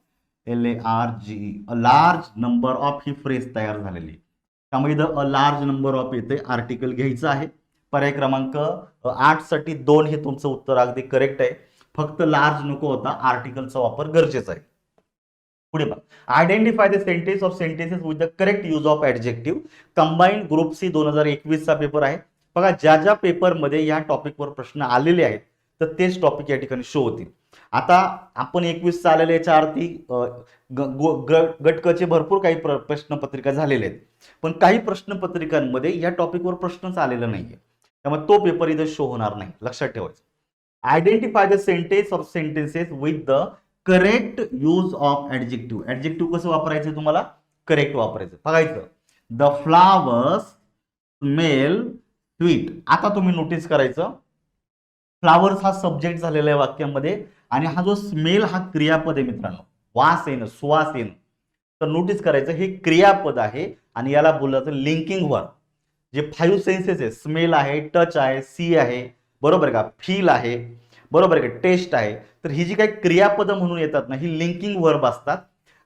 LARGE, a large number of he phrase तयार झालेली. त्यामुळे इथं अ लार्ज नंबर ऑफ येते, आर्टिकल घ्यायचं आहे. पर्याय क्रमांक 8 साठी 2 हे तुमचं उत्तर अगदी करेक्ट आहे. फक्त लार्ज नको होता, आर्टिकलचा वापर गरजेचा आहे. पुढे बघा, identify the sentence of sentences with the correct use of adjective. Combine group C 2021 चा पेपर आहे. बघा, ज्या ज्या पेपरमध्ये या टॉपिकवर प्रश्न आलेले आहेत तर तेच टॉपिक या ठिकाणी शो होतील. आता आपण 21 चा आलेले, याच्या अर्थी गटकचे भरपूर काही प्रश्नपत्रिका झालेले आहेत, पण काही प्रश्नपत्रिकांमध्ये या टॉपिकवर प्रश्नच आलेला नाहीये, त्यामुळे तो पेपर इथं शो होणार नाही, लक्षात ठेवायचं. Identify the sentence of sentences with the correct use of adjective. Adjective कसं वापरायचं, तुम्हाला करेक्ट वापरायचं. बघायचं, द फ्लावर्स स्मेल स्वीट. आता तुम्ही नोटीस करायचं, फ्लावर्स हा सब्जेक्ट झालेला आहे वाक्यामध्ये, आणि हा जो स्मेल हा क्रियापद आहे मित्रांनो, वास येणं, सुवास येणं. तर नोटीस करायचं, हे क्रियापद आहे आणि याला बोललं जातं लिंकिंग वर्ब. जे 5 सेन्सेस आहे, स्मेल आहे, टच आहे, सी आहे, बरोबर का, फील आहे, बरोबर का, टेस्ट आहे. तर ही जी काही क्रियापद म्हणून येतात ना, ही लिंकिंग वर्ब असतात.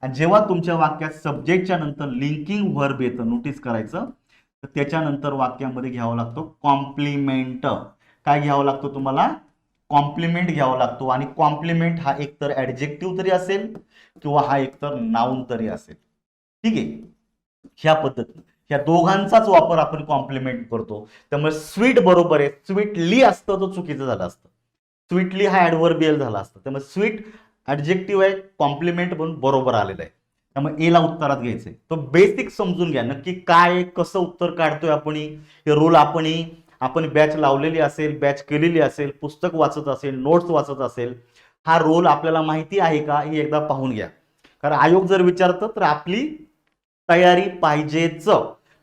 आणि जेव्हा तुमच्या वाक्यात सब्जेक्टच्या नंतर लिंकिंग वर्ब येतं, नोटीस करायचं, तर त्याच्यानंतर वाक्यामध्ये घ्यावा लागतो कॉम्प्लिमेंट. काय घ्यावं लागतो तुम्हाला, कॉम्प्लिमेंट घ्यावा लागतो. आणि कॉम्प्लिमेंट हा एकतर ऍडजेक्टिव्ह तरी असेल किंवा हा एकतर नाउन तरी असेल. ठीक आहे, ह्या पद्धतीने ह्या दोघांचाच वापर आपण कॉम्प्लिमेंट करतो. त्यामुळे स्वीट बरोबर आहे, स्वीटली असतं तो चुकीचं झालं असतं, स्वीटली हा ऍडव्हर्बियल झाला असतं. त्यामुळे स्वीट ऍडजेक्टिव्ह आहे, कॉम्प्लिमेंट म्हणून बरोबर आलेलं आहे. त्यामुळे एला उत्तरात घ्यायचंय. तो बेसिक समजून घ्या, नक्की काय कसं उत्तर काढतोय आपण. हे रूल आपण बॅच लावलेली असेल, बॅच केलेली असेल, पुस्तक वाचत असेल, नोट्स वाचत असेल, हा रोल आपल्याला माहिती आहे का हे एकदा पाहून घ्या. कारण आयोग जर विचारतं तर आपली तयारी पाहिजेच.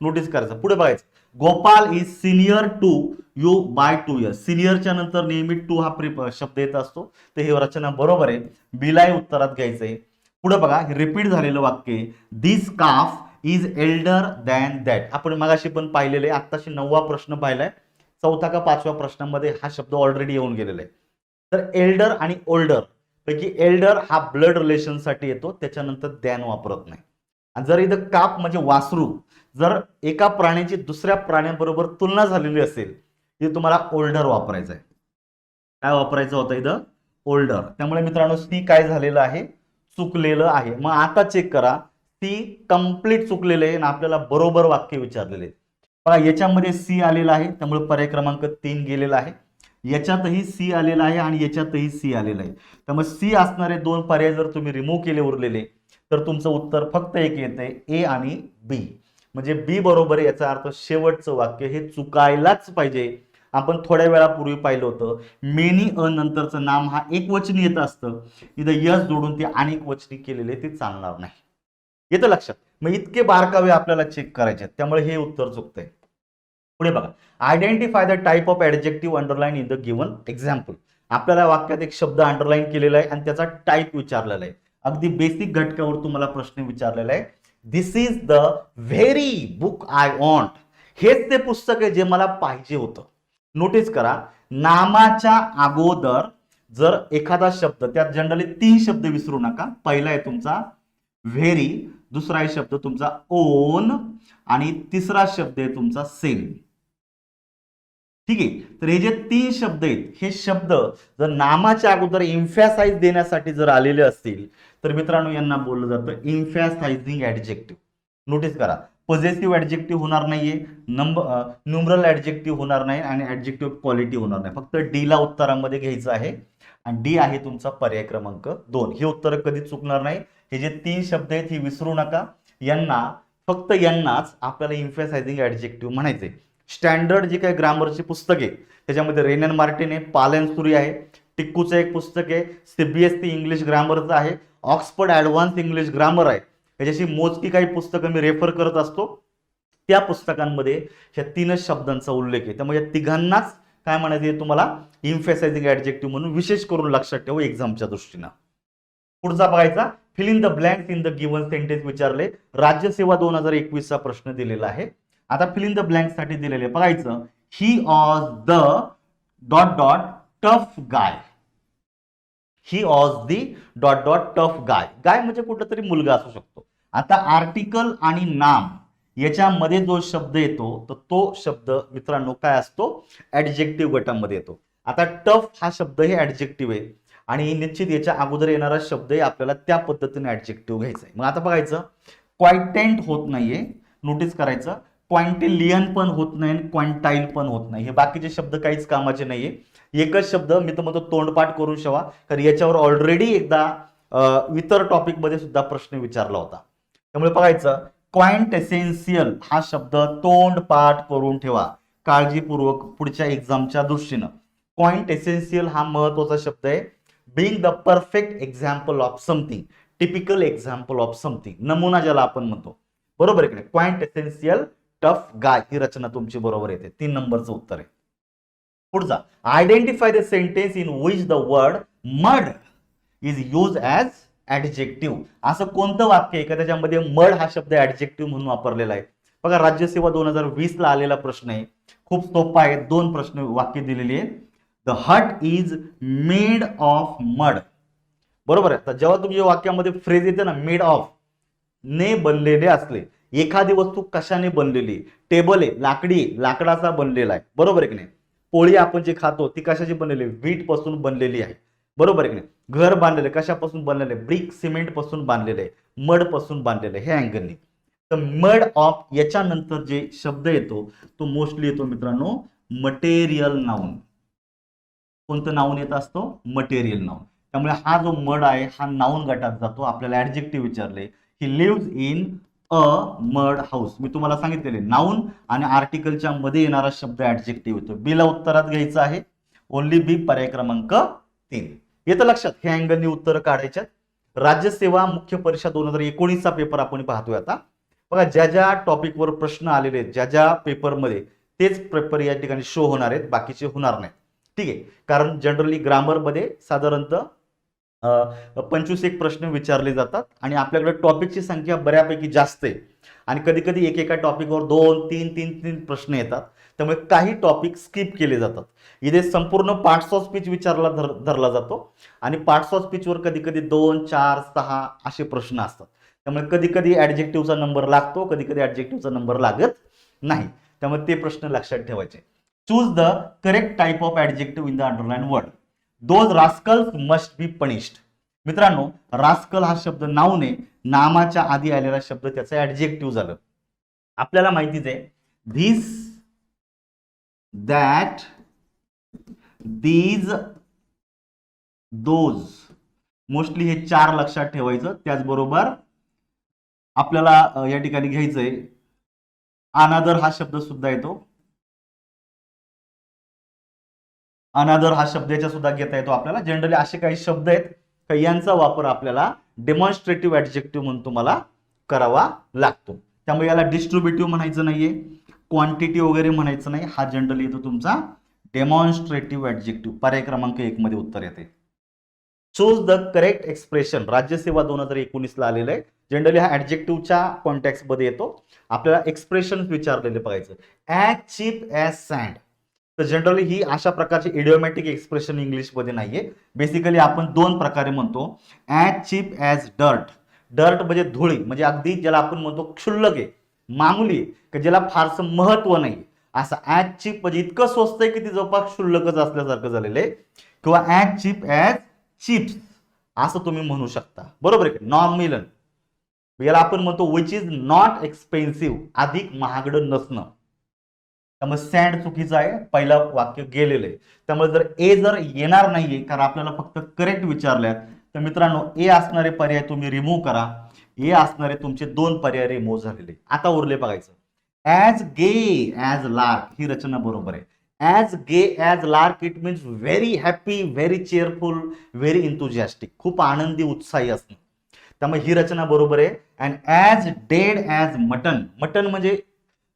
नोटीस करायचं, पुढे बघायचं, Gopal is senior to you by 2 years. सिनियरच्या नंतर नेहमी टू हा शब्द येत असतो, तर हे रचना बरोबर आहे. बिलाय उत्तरात घ्यायचंय. पुढे बघा, रिपीट झालेलं वाक्य, दिस काफ इज एल्डर दॅन दॅट. आपण मगाशी पण पाहिलेले, आत्ताशी 9वा प्रश्न पाहिलाय, 4था का 5व्या प्रश्नामध्ये हा शब्द ऑलरेडी येऊन गेलेला आहे. तर एल्डर आणि ओल्डर पैकी एल्डर हा ब्लड रिलेशन साठी येतो, त्याच्यानंतर दॅन वापरत नाही. आणि जर इथं काप म्हणजे वासरू, जर एका प्राण्याची दुसऱ्या प्राण्याबरोबर तुलना झालेली असेल, इथे तुम्हाला ओल्डर वापरायचं आहे. काय वापरायचं होतं इथं, ओल्डर. त्यामुळे मित्रांनो, सी काय झालेलं आहे, चुकलेलं आहे. मग आता चेक करा, सी कंप्लीट चुकलेलं आहे आणि आपल्याला बरोबर वाक्य विचारलेले आहे. बघा, याच्यामध्ये सी आलेला आहे, त्यामुळे पर्याय क्रमांक 3 गेलेला आहे. याच्यातही सी आलेला आहे आणि याच्यातही सी आलेला आहे. त्यामुळे सी असणारे 2 पर्याय जर तुम्ही रिमूव्ह केले उरलेले, तर तुमचं उत्तर फक्त एक येतंय, ए आणि बी. म्हणजे बी बरोबर आहे, याचा अर्थ शेवटचं वाक्य हे चुकायलाच पाहिजे. आपण थोड्या वेळापूर्वी पाहिलं होतं, मेनी अ नंतरचं नाम हा एक वचनी येत असतं, इथं यस जोडून ते अनेक वचनी केलेले ते चालणार नाही. येतं लक्षात. मग इतके बारकावे आपल्याला चेक करायचे, त्यामुळे हे उत्तर चुकतंय. पुढे बघा, identify the type of adjective underline in the given example. आपल्याला वाक्यात एक शब्द अंडरलाईन केलेला आहे आणि त्याचा टाईप विचारलेला आहे. अगदी बेसिक घटकावर तुम्हाला प्रश्न विचारलेला आहे. This is the very book I want. हेच ते पुस्तक आहे जे मला पाहिजे होतं. नोटीस करा, नामाच्या अगोदर जर एखादा शब्द, त्यात जनरली 3 शब्द विसरू नका. पहिला आहे तुमचा व्हेरी, दुसरा आहे शब्द तुमचा ओन, आणि तिसरा शब्द आहे तुमचा सेम. ठीक आहे, तर हे जे 3 शब्द आहेत, हे शब्द जर नामाच्या अगोदर इम्फॅसाइज देण्यासाठी जर आलेले असतील, तर मित्रांनो यांना बोललं जातं इम्फॅसाइजिंग ऍडजेक्टिव्ह. नोटीस करा, पॉझिटिव्ह ऍडजेक्टिव्ह होणार नाहीये, न्यूमरल ऍडजेक्टिव्ह होणार नाही आणि ऍडजेक्टिव्ह क्वालिटी होणार नाही. फक्त डी ला उत्तरामध्ये घ्यायचं आहे आणि डी आहे तुमचा पर्याय क्रमांक 2. हे उत्तर कधी चुकणार नाही. हे जे 3 शब्द आहेत हे विसरू नका. फक्त यांनाच आपल्याला इम्फॅसाइजिंग ऍडजेक्टिव्ह म्हणायचे. स्टँडर्ड जे काही ग्रामरची पुस्तक आहे, त्याच्यामध्ये रेनन मार्टिन आहे, पालेन्सुरी आहे, टिक्कूचं एक पुस्तक आहे, सीबीएसई इंग्लिश ग्रामरचं आहे, ऑक्सफर्ड ऍडव्हान्स इंग्लिश ग्रामर आहे. याच्याशी मोजकी काही पुस्तकं मी रेफर करत असतो. त्या पुस्तकांमध्ये ह्या 3च शब्दांचा उल्लेख आहे. त्यामुळे या तिघांनाच काय म्हणायचं तुम्हाला, इम्फॅसाइजिंग ऍडजेक्टिव्ह म्हणून विशेष करून लक्षात ठेवा एक्झामच्या दृष्टीनं. पुढचा बघायचा, fill in the blanks in the given sentence विचारले. राज्यसेवा 2021 चा प्रश्न दिलेला आहे. आता फिल इन द ब्लँक साठी दिलेले बघायचं, he was the dot dot tough guy. He was the dot dot tough guy. Guy म्हणजे कुठला तरी मुलगा असू शकतो. आता आर्टिकल आणि नाम याच्यामध्ये जो शब्द येतो तर तो शब्द मित्रांनो काय असतो, ऍडजेक्टिव्ह गटामध्ये येतो. आता टफ हा शब्द हे ऍडजेक्टिव्ह आहे आणि निश्चित याच्या अगोदर येणारा शब्दही आपल्याला त्या पद्धतीने ऍडजेक्टिव्ह घ्यायचा आहे. मग आता बघायचं, क्वाइटेंट होत नाहीये, नोटीस करायचं, क्वांटिलियन पण होत नाही, क्वांटाईल पण होत नाही. हे बाकीचे शब्द काहीच कामाचे नाहीये. एकच शब्द मी तर म्हणतो तोंडपाठ करून ठेवा, कारण याच्यावर ऑलरेडी एकदा इतर टॉपिक मध्ये सुद्धा प्रश्न विचारला होता. त्यामुळे बघायचं, क्वाइंट एसेन्शियल हा शब्द तोंडपाठ करून ठेवा काळजीपूर्वक पुढच्या एक्झामच्या दृष्टीनं. क्वाइंट एसेन्शियल हा महत्वाचा शब्द आहे. Being the perfect example of something, typical example of something, नमुना ज्याला आपण म्हणतो. बरोबर आहे की नाही? क्वाइंट एसेन्शियल टफ गाय ही रचना तुमची बरोबर येते. 3 नंबरचं उत्तर आहे. पुढचा, identify the sentence in which the word mud is use as adjective. असं कोणतं वाक्य आहे का त्याच्यामध्ये मड हा शब्द ऍडजेक्टिव्ह म्हणून वापरलेला आहे? बघा, राज्यसेवा 2020 ला आलेला प्रश्न आहे, खूप सोपा आहे. 2 प्रश्न वाक्य दिलेली आहे. The hut is made of mud. बरोबर आहे. तर जेव्हा तुमच्या वाक्यामध्ये फ्रेज येते ना, मेड ऑफ, ने बनलेले असले, एखादी वस्तू कशाने बनलेली, टेबल आहे लाकडी, लाकडाचा बनलेला आहे. बरोबर आहे की नाही? पोळी आपण जे खातो ती कशाची बनलेली, वीट पासून बनलेली आहे. बरोबर आहे की नाही? घर बांधलेले कशापासून बनलेले, ब्रिक सिमेंट पासून बांधलेले आहे, मड पासून बांधलेले, हे अँगलनी. तर मड ऑफ याच्यानंतर जे शब्द येतो तो मोस्टली येतो मित्रांनो मटेरियल नाउन. कोणतं नाउन येत असतो? Material noun. त्यामुळे हा जो मड आहे हा नाउन गटात जातो. आपल्याला ऍडजेक्टिव्ह विचारले, he lives in a mud house. मी तुम्हाला सांगितलेले नाउन आणि आर्टिकलच्या मध्ये येणारा शब्द ऍडजेक्टिव्ह येतो. बी ला उत्तरात घ्यायचं आहे, ओनली बी, पर्याय क्रमांक 3. येतं लक्षात? हे अँगलनी उत्तर काढायच्यात. राज्यसेवा मुख्य परीक्षा 2019चा पेपर आपण पाहतोय आता. बघा, ज्या ज्या टॉपिकवर प्रश्न आलेले आहेत, ज्या ज्या पेपरमध्ये, तेच पेपर या ठिकाणी शो होणार आहेत, बाकीचे होणार नाहीत. ठीक आहे? कारण जनरली ग्रामरमध्ये साधारणतः 25 प्रश्न विचारले जातात आणि आपल्याकडे टॉपिकची संख्या बऱ्यापैकी जास्त आहे आणि कधी कधी एकेका टॉपिकवर 2-3 प्रश्न येतात. त्यामुळे काही टॉपिक स्किप केले जातात. इथे संपूर्ण पार्ट्स ऑफ स्पीच विचारला धरला जातो आणि पार्ट्स ऑफ स्पीचवर कधी कधी 2, 4, 6 असे प्रश्न असतात. त्यामुळे कधी कधी ऍडजेक्टिव्हचा नंबर लागतो, कधी कधी ऍडजेक्टिव्हचा नंबर लागत नाही. त्यामुळे ते प्रश्न लक्षात ठेवायचे. Choose the correct type of adjective in the underline word. Those Rascals must be punished. मित्रांनो, रास्कल हा शब्द नाउन आहे, नामाच्या आधी आलेला शब्द त्याचं ऍडजेक्टिव्ह झालं. आपल्याला माहितीच आहे, this, that, these, those, mostly हे 4 लक्षात ठेवायचं. त्याचबरोबर आपल्याला या ठिकाणी घ्यायचंय, अनादर हा शब्द सुद्धा येतो. अनादर हा शब्द याच्या सुद्धा घेता येतो आपल्याला. जनरली असे काही शब्द आहेत का यांचा वापर आपल्याला डेमॉन्स्ट्रेटिव्ह ऍडजेक्टिव्ह म्हणून तुम्हाला करावा लागतो. त्यामुळे याला डिस्ट्रीब्युटिव्ह म्हणायचं नाहीये, क्वांटिटी वगैरे म्हणायचं नाही. हा जनरली येतो तुमचा डेमॉन्स्ट्रेटिव्ह ऍडजेक्टिव्ह. पर्याय क्रमांक 1 मध्ये उत्तर येते. Choose the correct expression. राज्यसेवा 2019 ला आलेलं आहे. जनरली हा ऍडजेक्टिव्हच्या कॉन्टेक्स्ट मध्ये येतो. आपल्याला एक्सप्रेशन विचारलेले बघायचं. As cheap as sand. तर जनरली ही अशा प्रकारची इडिओमॅटिक एक्सप्रेशन इंग्लिशमध्ये नाहीये. बेसिकली आपण 2 प्रकारे म्हणतो. As cheap as dirt. Dirt म्हणजे धुळी, म्हणजे अगदी ज्याला आपण म्हणतो क्षुल्लक आहे, मामूली आहे, की ज्याला फारसं महत्व नाही, असं ॲज चीप म्हणजे इतकं स्वस्त आहे की ती जवळपास क्षुल्लकच असल्यासारखं झालेलं आहे. किंवा ॲज चीप ॲज चिप्स असं तुम्ही म्हणू शकता. बरोबर आहे? नॉमिनल याला आपण म्हणतो विच इज नॉट एक्सपेन्सिव्ह, अधिक महागडं नसणं. त्यामुळे सँड चुकीचं आहे, पहिलं वाक्य गेलेलं आहे. त्यामुळे जर येणार नाहीये, कारण आपल्याला फक्त करेक्ट विचारल्यात, तर मित्रांनो ए असणारे पर्याय तुम्ही रिमूव्ह करा. ए असणारे तुमचे 2 पर्याय रिमूव्ह झालेले. आता उरले बघायचं. ॲज गे ॲज लार्क ही रचना बरोबर आहे. As gay as lark it means very happy, very cheerful, very enthusiastic, खूप आनंदी उत्साही असणं. त्यामुळे ही रचना बरोबर आहे. And as dead as mutton. Mutton म्हणजे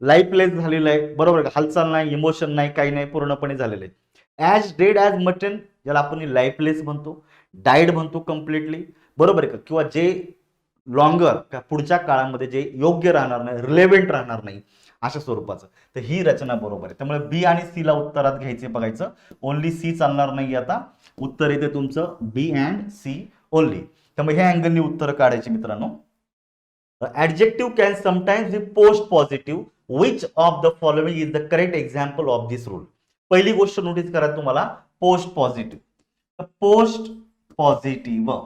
लाईफलेस झालेलं आहे. बरोबर, हालचाल नाही, इमोशन नाही, काही नाही, पूर्णपणे झालेलं आहे. ॲज डेड ॲज मटन ज्याला आपण लाईफलेस म्हणतो, डाईड म्हणतो कम्प्लिटली. बरोबर आहे का? किंवा जे लॉंगर पुढच्या काळामध्ये जे योग्य राहणार नाही, रिलेव्हेंट राहणार नाही, अशा स्वरूपाचं. तर ही रचना बरोबर आहे. त्यामुळे बी आणि सी ला उत्तरात घ्यायचे बघायचं. ओनली सी चालणार नाही. आता उत्तर येते तुमचं बी अँड सी ओनली. त्यामुळे ह्या अँगलनी उत्तर काढायचे मित्रांनो. Adjective can sometimes be post positive. Which of the following is the correct example of this rule? पहिली गोष्ट नोटीस करा तुम्हाला, पोस्ट पॉझिटिव्ह. पोस्ट पॉझिटिव्ह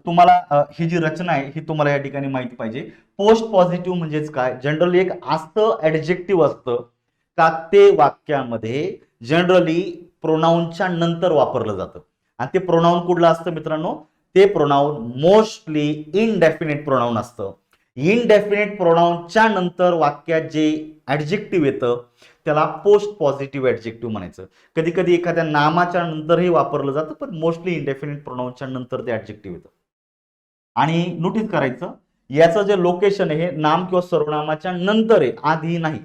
तुम्हाला ही जी रचना आहे ही तुम्हाला या ठिकाणी माहिती पाहिजे. पोस्ट पॉझिटिव्ह म्हणजेच काय? जनरली एक असं ऍडजेक्टिव्ह असतं का ते वाक्यामध्ये जनरली प्रोनाऊनच्या नंतर वापरलं जातं. आणि ते प्रोनाऊन कुठलं असतं मित्रांनो? ते प्रोनाऊन मोस्टली इनडेफिनेट प्रोनाऊन असतं. इनडेफिनेट प्रोनाऊनच्या नंतर वाक्यात जे ऍडजेक्टिव्ह येतं त्याला पोस्ट पॉझिटिव्ह ऍडजेक्टिव्ह म्हणायचं. कधी कधी एखाद्या नामाच्या नंतरही वापरलं जातं, पण मोस्टली इनडेफिनेट प्रोनाऊनच्या नंतर ते ऍडजेक्टिव्ह येतं. आणि नोटीस करायचं, याचं जे लोकेशन आहे हे नाम किंवा सर्वनामाच्या नंतर आहे, आधी नाही.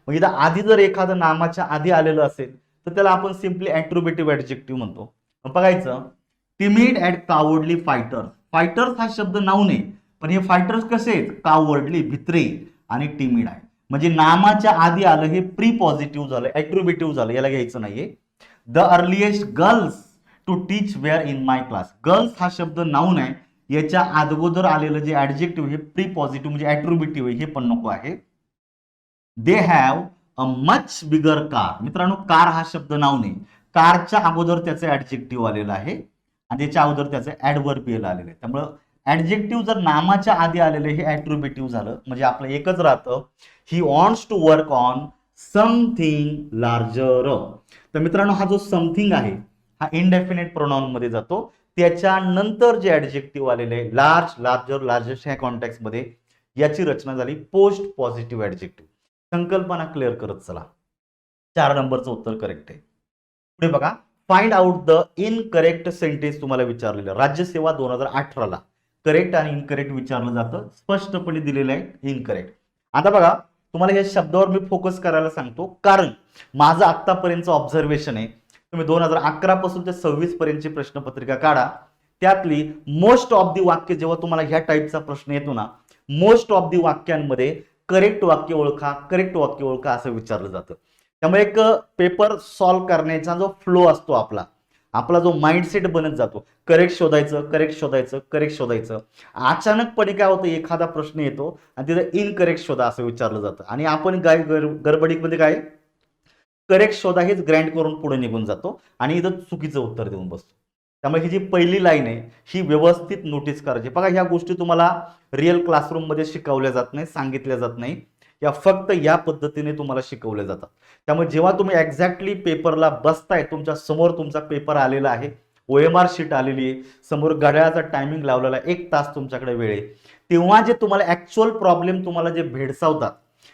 मग इथं आधी जर एखादं नामाच्या आधी आलेलं असेल तर त्याला आपण सिम्पली ऍट्रिब्युटिव्ह ऍडजेक्टिव्ह म्हणतो. मग बघायचं, timid and cowardly fighters. Fighters हा शब्द नाऊन आहे, पण हे फायटर्स कसे आहेत? कावर्डली, भित्रे आणि टिमिड आहे. म्हणजे नामाच्या आधी आलं हे प्री पॉझिटिव्ह झालं, ऍट्रिब्युटिव्ह झालं, याला घ्यायचं नाहीये. The earliest girls to teach were in my class. Girls हा शब्द नाऊन आहे, याच्या अगोदर आलेलं जे ऍडजेक्टिव्ह हे प्री पॉझिटिव्ह म्हणजे ऍट्रिब्युटिव्ह आहे, हे पण नको आहे. They have a much bigger car. मित्रांनो, कार हा शब्द नाऊन आहे, कारच्या अगोदर त्याचं ऍडजेक्टिव्ह आलेलं आहे आणि त्याच्या अगोदर त्याचं ऍडव्हर्बियल आलेलं आहे. त्यामुळं ऍडजेक्टिव्ह जर नामाच्या आधी आलेलं हे ऍट्रिब्युटिव्ह झालं, म्हणजे आपलं एकच राहतं, he wants to work on something larger. तर मित्रांनो, हा जो समथिंग आहे हा इनडेफिनेट प्रोनाउन मध्ये जातो. त्याच्यानंतर जे ऍडजेक्टिव्ह आलेले आहे लार्ज, लार्जर, लार्जेस्ट ह्या कॉन्टेक्स्ट मध्ये याची रचना झाली पोस्ट पॉझिटिव्ह ऍडजेक्टिव्ह. संकल्पना क्लिअर करत चला. 4 नंबरचं उत्तर करेक्ट आहे. पुढे बघा, find out the incorrect sentence तुम्हाला विचारलेलं. राज्यसेवा 2018 ला करेक्ट आणि इनकरेक्ट विचारलं जातं, स्पष्टपणे दिलेलं आहे इनकरेक्ट. आता बघा, तुम्हाला या शब्दावर मी फोकस करायला सांगतो, कारण माझं आतापर्यंतचं ऑब्झर्वेशन आहे, तुम्ही 2011 पासून ते 26 पर्यंतची प्रश्नपत्रिका काढा, त्यातली मोस्ट ऑफ दी वाक्य जेव्हा तुम्हाला ह्या टाईपचा प्रश्न येतो ना, मोस्ट ऑफ दी वाक्यांमध्ये करेक्ट वाक्य ओळखा, करेक्ट वाक्य ओळखा असं विचारलं जातं. त्यामुळे एक पेपर सॉल्व्ह करण्याचा जो फ्लो असतो आपला, आपला जो माइंडसेट बनत जातो, करेक्ट शोधायचं, करेक्ट शोधायचं, करेक्ट शोधायचं. अचानकपणे काय होतं, एखादा प्रश्न येतो आणि तिथं इनकरेक्ट शोधा असं विचारलं जातं आणि आपण काय गडबडीमध्ये काय करेक्ट शोधा हेच ग्रँड करून पुढे निघून जातो आणि इथं चुकीचं उत्तर देऊन बसतो. त्यामुळे ही जी पहिली लाईन आहे ही व्यवस्थित नोटीस करायची. बघा, ह्या गोष्टी तुम्हाला रिअल क्लासरूम मध्ये शिकवल्या जात नाही, सांगितल्या जात नाही, या फक्त या पद्धतीने तुम्हाला शिकवल्या जातात. त्यामुळे जेव्हा तुम्ही एक्झॅक्टली पेपरला बसताय, तुमच्या समोर तुमचा पेपर आलेला आहे, OMR शीट आलेली आहे, समोर घड्याळाचा टायमिंग लावलेला आहे, 1 तास तुमच्याकडे वेळ आहे, तेव्हा जे तुम्हाला ऍक्च्युअल प्रॉब्लेम तुम्हाला जे भेडसावतात,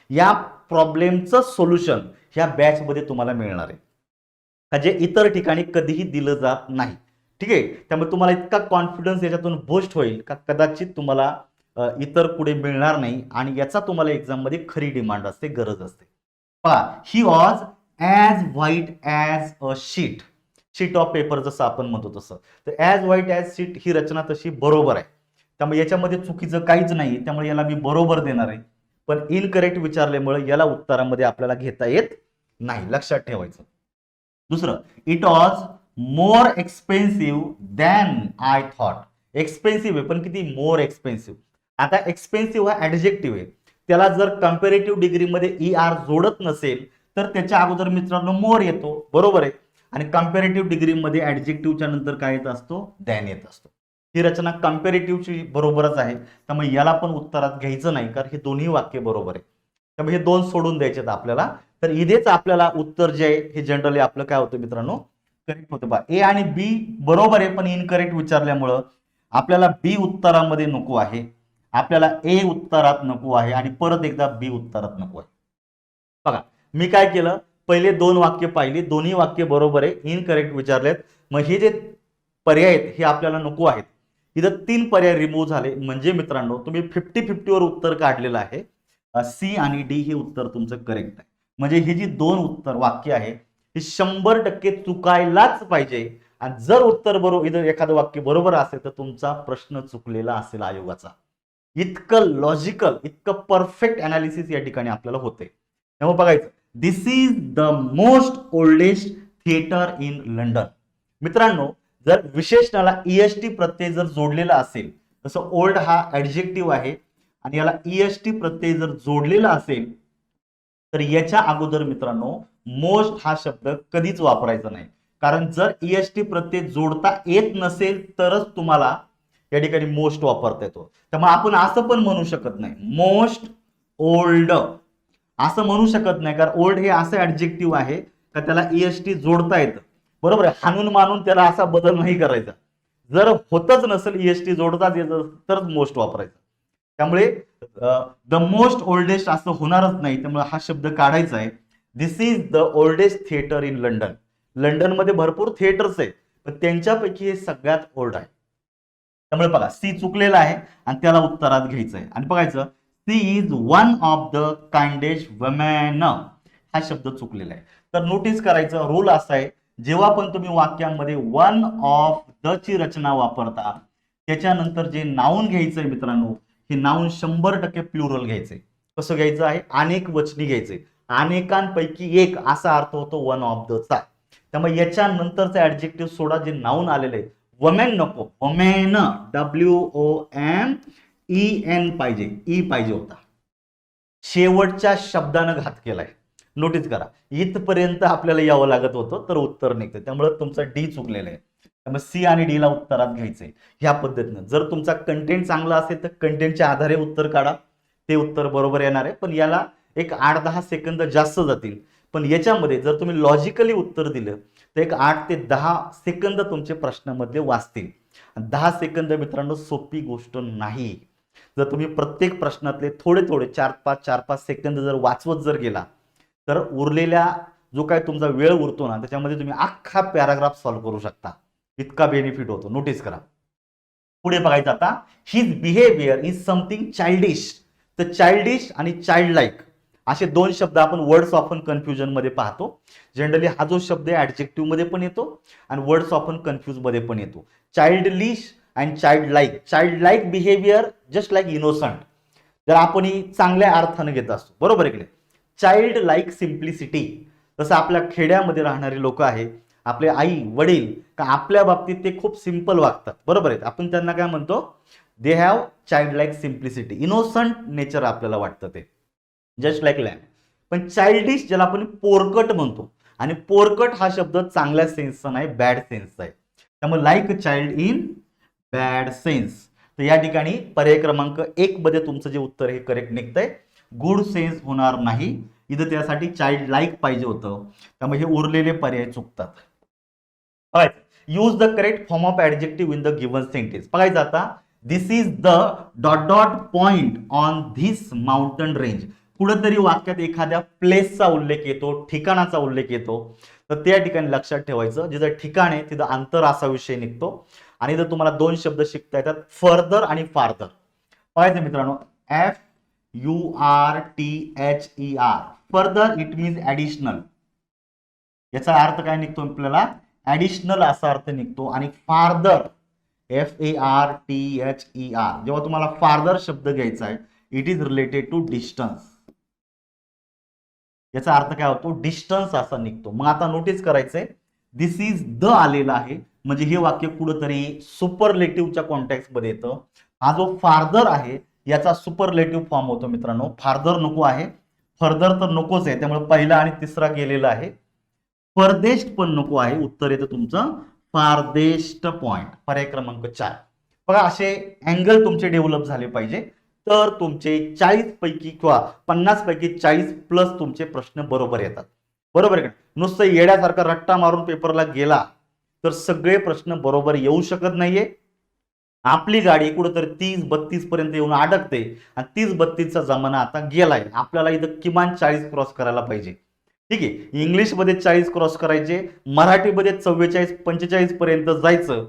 या प्रॉब्लेमचं सोल्युशन ह्या बॅच मध्ये तुम्हाला मिळणार आहे, जे इतर ठिकाणी कधीही दिलं जात नाही. ठीक आहे, त्यामुळे तुम्हाला इतका कॉन्फिडन्स याच्यातून बूस्ट होईल का कदाचित तुम्हाला इतर पुढे मिळणार नाही आणि याचा तुम्हाला एक्झाम मध्ये खरी डिमांड असते, गरज असते. पहा, he was as white as a sheet. Sheet of paper जसं आपण म्हणतो तसं. तर ॲज व्हाईट ॲज शीट ही रचना तशी बरोबर आहे, त्यामुळे याच्यामध्ये चुकीचं काहीच नाही, त्यामुळे याला मी बरोबर देणार आहे. पण इनकरेक्ट विचारल्यामुळे याला उत्तरामध्ये आपल्याला घेता येत नाही, लक्षात ठेवायचं. दुसरं, it was more expensive than I thought. Expensive आहे, पण किती? मोर एक्सपेन्सिव्ह. आता एक्सपेन्सिव्ह हा ऍडजेक्टिव्ह आहे, त्याला जर कंपॅरेटिव्ह डिग्रीमध्ये ER जोडत नसेल तर त्याच्या अगोदर मित्रांनो मोर येतो, बरोबर आहे. आणि कंपॅरेटिव्ह डिग्रीमध्ये ऍडजेक्टिव्हच्या नंतर काय येत असतो? दॅन येत असतो. ही रचना कंपॅरेटिव्हची बरोबरच आहे, त्यामुळे याला पण उत्तरात घ्यायचं नाही, कारण हे दोन्ही वाक्य बरोबर आहे. त्यामुळे हे 2 सोडून द्यायचे आपल्याला. तर इथेच आपल्याला उत्तर जे आहे हे जनरली आपलं काय होतं मित्रांनो? करेक्ट होतं. बा, ए आणि बी बरोबर आहे, पण इनकरेक्ट विचारल्यामुळं आपल्याला बी उत्तरामध्ये नको आहे, आपल्याला ए उत्तरात नको आहे आणि परत एकदा बी उत्तरात नको आहे. बघा, मी काय केलं, पहिले 2 वाक्य पाहिली, दोन्ही वाक्य बरोबर आहे, इनकरेक्ट विचारलेत. मग हे जे पर्याय आहेत हे आपल्याला नको आहेत. इथं 3 पर्याय रिमूव्ह झाले, म्हणजे मित्रांनो तुम्ही 50-50 वर उत्तर काढलेलं आहे. सी आणि डी हे उत्तर तुमचं करेक्ट आहे. म्हणजे ही जी 2 उत्तर वाक्य आहे हे 100% चुकायलाच पाहिजे. आणि जर उत्तर बरोबर, इथं एखादं वाक्य बरोबर असेल तर तुमचा प्रश्न चुकलेला असेल आयोगाचा. इतकं लॉजिकल, इतकं परफेक्ट अनालिसिस या ठिकाणी आपल्याला होते. त्यामुळे बघायचं, this is the most oldest theatre in London. मित्रांनो, जर विशेषणाला EST प्रत्यय जर जोडलेला असेल तसं ओल्ड हा ऍडजेक्टिव्ह आहे आणि याला ईएसटी प्रत्यय जर जोडलेला असेल तर याच्या अगोदर मित्रांनो मोस्ट हा शब्द कधीच वापरायचा नाही. कारण जर ईएसटी प्रत्यय जोडता येत नसेल तरच तुम्हाला या ठिकाणी मोस्ट वापरता येतो. त्यामुळे आपण असं पण म्हणू शकत नाही मोस्ट ओल्ड असं म्हणू शकत नाही, कारण ओल्ड हे असं ऍडजेक्टिव्ह आहे का त्याला ईएसटी जोडता येतं. बरोबर आहे, हाणून मानून त्याला असा बदल नाही करायचा. जर होतच नसेल ईएसटी जोडताच येत तरच मोस्ट वापरायचा. त्यामुळे द मोस्ट ओल्डेस्ट असं होणारच नाही, त्यामुळे हा शब्द काढायचा आहे. This is the oldest theatre in London. लंडनमध्ये भरपूर थिएटर्स आहेत पण त्यांच्यापैकी हे सगळ्यात ओल्ड आहे. त्यामुळे बघा सी चुकलेला आहे आणि त्याला उत्तरात घ्यायचं आहे आणि बघायचं she is one of the kindest women. हा शब्द चुकलेला आहे. तर नोटीस करायचं रूल असा आहे, जेव्हा पण तुम्ही वाक्यामध्ये वन ऑफ द ची रचना वापरता त्याच्यानंतर जे नाऊन घ्यायचंय मित्रांनो, हे नाऊन 100% प्लुरल घ्यायचंय. कसं घ्यायचं आहे, अनेक वचनी घ्यायचे. अनेकांपैकी एक असा अर्थ होतो वन ऑफ द चा. त्यामुळे याच्या नंतरचा ऍडजेक्टिव्ह सोडा, जे नाऊन आलेले आहे. वमेन नको, वमेन WOMEN पाहिजे, ई पाहिजे होता. शेवटच्या शब्दानं घात केलाय. नोटीस करा, इथपर्यंत आपल्याला यावं लागत होतं तर उत्तर निघतं. त्यामुळे तुमचा डी चुकलेला आहे. त्यामुळे सी आणि डी ला उत्तरात घ्यायचंय ह्या पद्धतीनं. जर तुमचा कंटेंट चांगला असेल तर कंटेंटच्या आधारे उत्तर काढा, ते उत्तर बरोबर येणार आहे. पण याला एक 8-10 सेकंद जास्त जातील. पण याच्यामध्ये जर तुम्ही लॉजिकली उत्तर दिलं तर एक 8 ते 10 सेकंद तुमचे प्रश्नामध्ये वाचतील. 10 सेकंद मित्रांनो सोपी गोष्ट नाही. जर तुम्ही प्रत्येक प्रश्नातले थोडे थोडे 4-5 सेकंद जर वाचवत जर गेला तर उरलेल्या जो काय तुमचा वेळ उरतो ना त्याच्यामध्ये तुम्ही अख्खा पॅराग्राफ सॉल्व्ह करू शकता. इतका बेनिफिट होतो. नोटीस करा, पुढे बघायचं आता. His behaviour is something childish. तर चाइल्डिश आणि चाइल्ड लाईक असे दोन शब्द आपण वर्ड्स ऑफन कन्फ्युजन मध्ये पाहतो. जनरली हा जो शब्द आहे ऍडजेक्टिव्ह मध्ये पण येतो आणि वर्ड्स ऑफन कन्फ्युज मध्ये पण येतो. Childish and child like. Child like behaviour just like innocent, जर आपण ही चांगल्या अर्थाने घेत असतो. बरोबर आहे की. चाइल्ड लाईक सिम्प्लिसिटी, जसं आपल्या खेड्यामध्ये राहणारे लोक आहे, आपले आई वडील का आपल्या बाबतीत ते खूप सिंपल वागतात. बरोबर आहे, आपण त्यांना काय म्हणतो, they have child like simplicity. Innocent nature आपल्याला वाटतं ते, जस्ट लाईक लॅम्ब. पण चाइल्डिश ज्याला आपण पोरकट म्हणतो, आणि पोरकट हा शब्द चांगल्या सेन्सचा नाही, बॅड सेन्सचा आहे. त्यामुळे like child in bad sense. तर या ठिकाणी पर्याय क्रमांक 1 मध्ये तुमचं जे उत्तर हे करेक्ट निघतंय. गुड सेन्स होणार नाही, इथं त्यासाठी चाइल्ड लाईक पाहिजे होतं. त्यामुळे हे उरलेले पर्याय चुकतात. Use the correct form of adjective in the given sentence. बघायचं आता. This is the dot dot point on this mountain range. कुठेतरी वाक्यात एखाद्या प्लेसचा उल्लेख येतो, ठिकाणाचा उल्लेख येतो, तर त्या ठिकाणी लक्षात ठेवायचं जिथं ठिकाण आहे तिथं अंतर असा विषय निघतो. आणि जर तुम्हाला दोन शब्द शिकता येतात, फर्दर आणि फार्दर. बघायचं मित्रांनो, FURTHER. Further it means additional. याचा अर्थ काय निघतो आपल्याला, ऍडिशनल असा अर्थ निघतो. आणि फार्दर FARTHER, जेव्हा तुम्हाला फार्दर शब्द घ्यायचा आहे, it is related to distance. याचा अर्थ काय होतो, डिस्टन्स असा निघतो. मग आता नोटीस करायचंय, दिस इज द आलेला आहे म्हणजे हे वाक्य कुठेतरी सुपरलेटिव्हच्या कॉन्टेक्स्ट मध्ये येतं. हा जो फार्दर आहे याचा सुपरलेटिव्ह फॉर्म होतो मित्रांनो. फार्दर नको आहे, फर्दर तर नकोच आहे, त्यामुळे पहिला आणि तिसरा गेलेला आहे. फर्देस्ट पण नको आहे, उत्तर येतं तुमचं फार्देस्ट पॉइंट. पर्याय क्रमांक 4. बघा, असे अँगल तुमचे डेव्हलप झाले पाहिजे तर तुमचे 40 पैकी किंवा 50 पैकी 40 प्लस तुमचे प्रश्न बरोबर येतात. बरोबर आहे का. नुसतं येड्यासारखा रट्टा मारून पेपरला गेला तर सगळे प्रश्न बरोबर येऊ शकत नाहीये. आपली गाडी कुठेतरी 30-32 पर्यंत येऊन अडकते आणि 30-32चा जमाना आता गेलाय. आपल्याला इथं किमान 40 क्रॉस करायला पाहिजे. ठीक आहे, इंग्लिशमध्ये 40 क्रॉस करायचे, मराठीमध्ये 44-45 पर्यंत जायचं.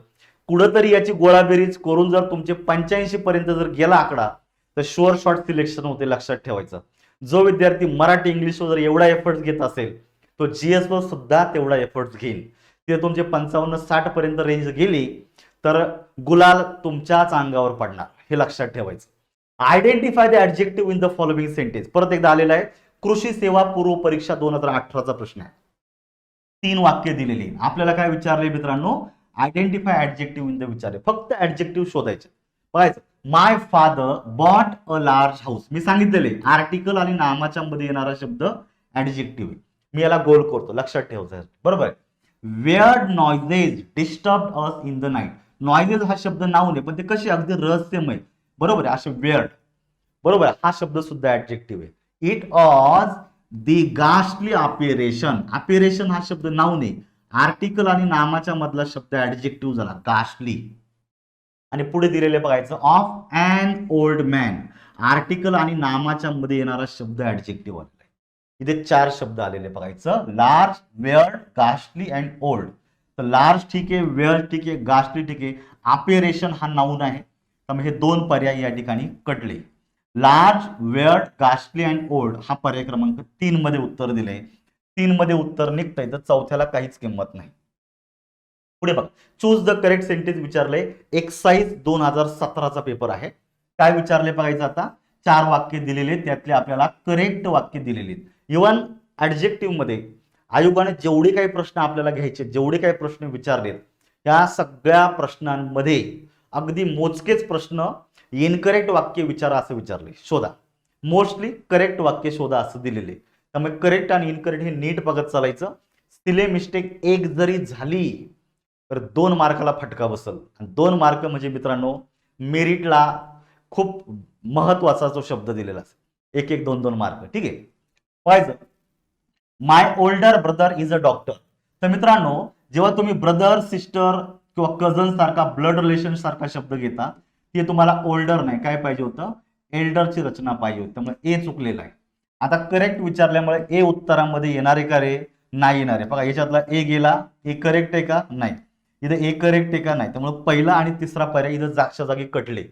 कुठंतरी याची गोळाबेरीज करून जर तुमचे 85 पर्यंत जर गेला आकडा तर शुअर शॉर्ट सिलेक्शन होते. लक्षात ठेवायचं, जो विद्यार्थी मराठी इंग्लिशवर जर एवढा एफर्ट्स घेत असेल तो जीएस वर सुद्धा तेवढा एफर्ट्स घेईल. तिथे तुमचे 55-60 पर्यंत रेंज गेली तर गुलाल तुमच्याच अंगावर पडणार, हे लक्षात ठेवायचं. Identify the adjective in the following sentence. परत एकदा आलेला आहे, कृषी सेवा पूर्व परीक्षा 2018चा प्रश्न आहे. 3 वाक्य दिलेली. आपल्याला काय विचारले मित्रांनो, आयडेंटिफाय ऍडजेक्टिव्ह इन द विचारले. फक्त ऍडजेक्टिव्ह शोधायचे. बघायचं, my father bought a large house. मी सांगितलेले आर्टिकल आणि नामाच्या मध्ये येणारा शब्द ऍडजेक्टिव्ह आहे. मी याला गोल करतो, लक्षात ठेवायचं, बरोबर आहे. Weird noises disturb us in the night. Noises हा शब्द नाव नाही, पण ते कसे अगदी रहस्यमय, बरोबर आहे, असे वेअर्ड, बरोबर आहे, हा शब्द सुद्धा ऍडजेक्टिव्ह आहे. It was the ghastly apparition. Apparition हा शब्द नाव नाही, आर्टिकल आणि नामाच्या मधला शब्द ऍडजेक्टिव्ह झाला, गास्टली. आणि पुढे दिलेले बघायचं, of an old man. Article आणि नामाच्या मध्ये येणारा शब्द ऍडजेक्टिव्ह आलेला आहे. इथे 4 शब्द आलेले बघायचं, लार्ज, वेअर्ड, गास्टली अँड ओल्ड. तर लार्ज ठीक आहे, वेअर्ड ठीक आहे, गास्टली ठीक आहे. अपिरेशन हा नाऊन आहे, त्यामुळे हे 2 पर्याय या ठिकाणी कटले. लार्ज, वेअर्ड, गास्टली अँड ओल्ड हा पर्याय क्रमांक 3 मध्ये उत्तर दिले. 3 मध्ये उत्तर निघतंय, तर चौथ्याला काहीच किंमत नाही. पुढे बघ, चूज द करेक्ट सेंटेन्स विचारले. एक्साइज 2017चा पेपर आहे. काय विचारले बघायचं आता, 4 वाक्य दिलेले, त्यातले आपल्याला करेक्ट वाक्य दिलेले. इव्हन ऍडजेक्टिव्ह मध्ये आयोगाने जेवढे काही प्रश्न आपल्याला घ्यायचे, जेवढे काही प्रश्न विचारलेत, त्या सगळ्या प्रश्नांमध्ये अगदी मोजकेच प्रश्न इनकरेक्ट वाक्य विचारा असं विचारले. शोधा, मोस्टली करेक्ट वाक्य शोधा असं दिलेले. त्यामुळे करेक्ट आणि इनकरेक्ट हे नीट बघत चालायचं. सिले मिस्टेक एक जरी झाली तर 2 मार्काला फटका बसल. 2 मार्क म्हणजे मित्रांनो मेरिटला खूप महत्वाचा जो शब्द दिलेला असेल, 1 1 2 2 मार्क, ठीक आहे. व्हायचं, my older brother is a doctor. तर मित्रांनो जेव्हा तुम्ही ब्रदर, सिस्टर किंवा कझन सारखा ब्लड रिलेशन सारखा शब्द घेता, ते तुम्हाला ओल्डर नाही, काय पाहिजे होतं, एल्डरची रचना पाहिजे होती. त्यामुळे ए चुकलेला आहे. आता करेक्ट विचारल्यामुळे ए उत्तरामध्ये येणार आहे का रे, नाही येणार आहे. बघा याच्यातला ए गेला, ए करेक्ट आहे का, नाही. इथे ए करेक्ट आहे का, नाही. त्यामुळे पहिला आणि तिसरा पर्याय इथं जागच्या जागी कटले.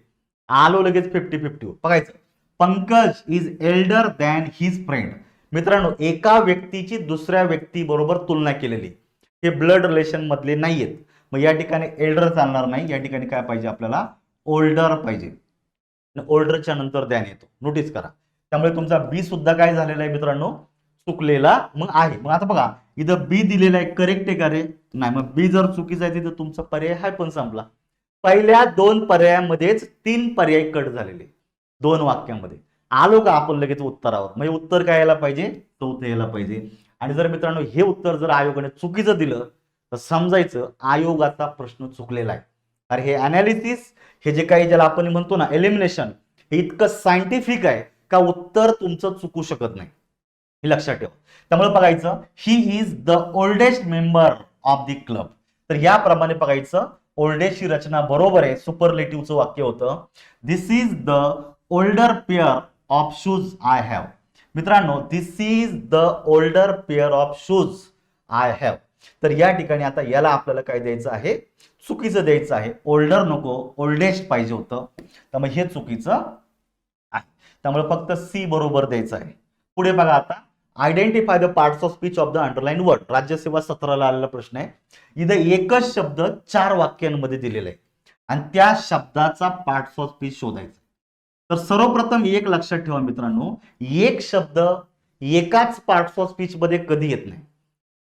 आलो लगेच 50-50. बघायचं, Pankaj is Elder than his friend. मित्रांनो एका व्यक्तीची दुसऱ्या व्यक्ती बरोबर तुलना केलेली, हे ब्लड रिलेशन मधले नाहीयेत. मग या ठिकाणी एल्डर चालणार नाही, या ठिकाणी काय पाहिजे आपल्याला, ओल्डर पाहिजे. ओल्डरच्या नंतर दॅन येतो, नोटीस करा. त्यामुळे तुमचा बी सुद्धा काय झालेला आहे मित्रांनो, चुकलेला मग आहे. मग आता बघा इथं बी दिलेला आहे, करेक्ट आहे का रे, नाही. मग बी जर चुकीचा आहे तर तुमचा पर्याय हा पण संपला. पहिल्या 2 पर्यायामध्येच 3 पर्याय कट झालेले 2 वाक्यामध्ये. आलो का आपण लगेच उत्तरावर, म्हणजे उत्तर काय यायला पाहिजे, चौथं यायला पाहिजे. आणि जर मित्रांनो हे उत्तर जर आयोगाने चुकीचं दिलं तर समजायचं आयोगाचा प्रश्न चुकलेला आहे. अरे हे अनालिसिस, हे जे काही ज्याला आपण म्हणतो ना एलिमिनेशन, हे इतकं सायंटिफिक आहे का उत्तर तुमचं चुकू शकत नाही, हे लक्षात ठेवा. त्यामुळे बघायचं, ही is the oldest member of the club. तर याप्रमाणे बघायचं, ओल्डेस्टची रचना बरोबर आहे, सुपरलेटिव्हचं वाक्य होतं, this is the older pair of shoes I have. मित्रांनो this is the older pair of shoes I have. तर या ठिकाणी आता याला आपल्याला काय द्यायचं आहे, चुकीचं द्यायचं आहे. ओल्डर नको, ओल्डेस्ट पाहिजे होतं, त्यामुळे हे चुकीचं आहे. त्यामुळे फक्त सी बरोबर द्यायचं आहे. पुढे बघा आता, identify the parts of speech of the underline word. राज्यसेवा 17ला आलेला प्रश्न आहे. इथं एकच शब्द 4 वाक्यांमध्ये दिलेला आहे आणि त्या शब्दाचा पार्ट्स ऑफ स्पीच शोधायचा. तर सर्वप्रथम एक लक्षात ठेवा मित्रांनो, एक शब्द एकाच पार्ट्स ऑफ स्पीच मध्ये कधी येत नाही.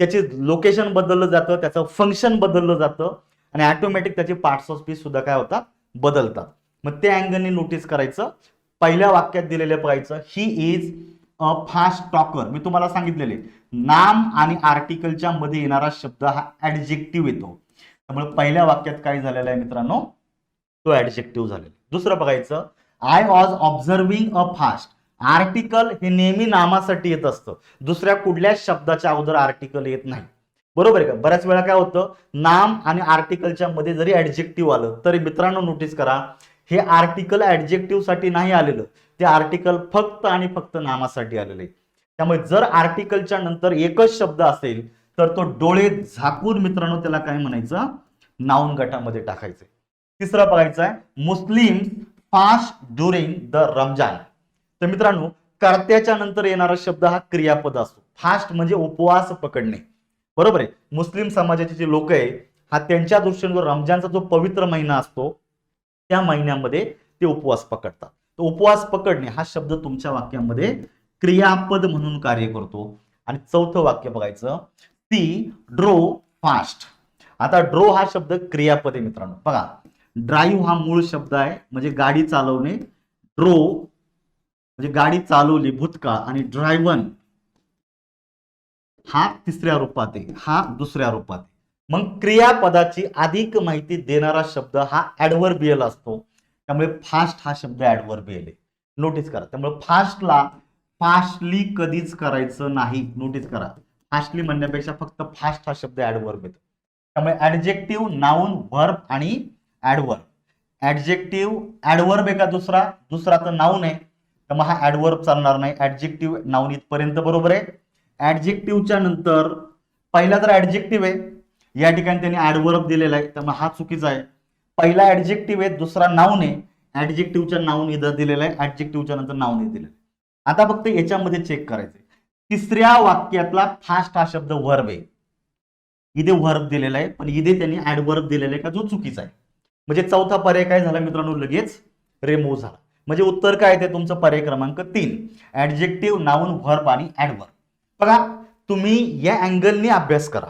त्याचे लोकेशन बदललं जातं, त्याचं फंक्शन बदललं जातं आणि ऑटोमॅटिक त्याचे पार्ट्स ऑफ स्पीच सुद्धा काय होतात, बदलतात. मग त्या अँगलने नोटीस करायचं. पहिल्या वाक्यात दिलेलं पाहायचं, he is a fast talker. मी तुम्हाला सांगितलेले नाम आणि आर्टिकलच्या मध्ये येणारा शब्द हा ऍडजेक्टिव्ह येतो. त्यामुळे पहिल्या वाक्यात काय झालेलं आहे मित्रांनो, तो ऍडजेक्टिव्ह झालेला. दुसरं बघायचं, I was observing a fast. Article हे नेहमी नामासाठी येत असतं, दुसऱ्या कुठल्याच शब्दाच्या अगोदर आर्टिकल येत नाही, बरोबर आहे का. बऱ्याच वेळा काय होतं, नाम आणि आर्टिकलच्या मध्ये जरी ऍडजेक्टिव्ह आलं तरी मित्रांनो नोटीस करा, हे आर्टिकल ऍडजेक्टिव्ह साठी नाही आलेलं, ते आर्टिकल फक्त आणि फक्त नामासाठी आलेलं आहे. त्यामुळे जर आर्टिकलच्या नंतर एकच शब्द असेल तर तो डोळे झाकून मित्रांनो त्याला काय म्हणायचं, नाउन गटामध्ये टाकायचं. तिसरं बघायचं आहे, मुस्लिम फास्ट ड्युरिंग द रमजान. तर मित्रांनो कर्त्याच्या नंतर येणारा शब्द हा क्रियापद असतो. फास्ट म्हणजे उपवास पकडणे, बरोबर आहे. मुस्लिम समाजाचे जे लोक आहे, हा त्यांच्या दृष्टीने जो रमजानचा जो पवित्र महिना असतो त्या महिन्यामध्ये ते उपवास पकडतात. तो उपवास पकडणे हा शब्द तुमच्या वाक्यामध्ये क्रियापद म्हणून कार्य करतो. आणि चौथं वाक्य बघायचं, ती ड्रो फास्ट. आता ड्रो हा शब्द क्रियापद आहे मित्रांनो. बघा ड्राईव्ह हा मूळ शब्द आहे, म्हणजे गाडी चालवणे. ड्रो म्हणजे गाडी चालवली भूतकाळ, आणि ड्रायव्हन हा तिसऱ्या रूपात आहे, हा दुसऱ्या रूपात आहे. मग क्रियापदाची अधिक माहिती देणारा शब्द हा ऍडव्हर्बियल असतो. त्यामुळे फास्ट हा शब्द ऍडव्हर्बियल आहे. नोटीस करा. त्यामुळे फास्टला फास्टली कधीच करायचं नाही. नोटीस करा. फास्टली म्हणण्यापेक्षा फक्त फास्ट हा शब्द ऍडव्हर्ब येतो. त्यामुळे ऍडजेक्टिव्ह, नाउन, व्हर्ब आणि ऍडव्हर्ब. ऍडजेक्टिव्ह ऍडव्हर्ब आहे का दुसरा? दुसरा तर नाउन आहे, त्यामुळे हा ऍडव्हर्ब चालणार नाही. ऍडजेक्टिव्ह नाउन इथपर्यंत बरोबर आहे. ऍडजेक्टिव्हच्या नंतर पहिला तर ऍडजेक्टिव्ह आहे, या ठिकाणी त्यांनी ऍडव्हर्ब दिलेला आहे, त्यामुळे हा चुकीचा आहे. पहिला ऍडजेक्टिव्ह आहे, दुसरा नाउन आहे. ऍडजेक्टिव्हच्या नाउन इथं दिलेला आहे, ऍडजेक्टिव्हच्या नंतर नाउन दिलेलं आहे. आता फक्त याच्यामध्ये चेक करायचंय. तिसऱ्या वाक्यातला फास्ट हा शब्द व्हर्ब आहे. इथे व्हर्ब दिलेला आहे, पण इथे त्यांनी ऍडव्हर्ब दिलेला आहे का, जो चुकीचा आहे. म्हणजे चौथा पर्याय काय झाला मित्रांनो, लगेच रिमूव्ह झाला. म्हणजे उत्तर काय ते तुमचं पर्याय क्रमांक 3, ऍडजेक्टिव्ह, नाउन, व्हर्ब आणि ऍडव्हर्ब. बघा, तुम्ही या अँगलनी अभ्यास करा.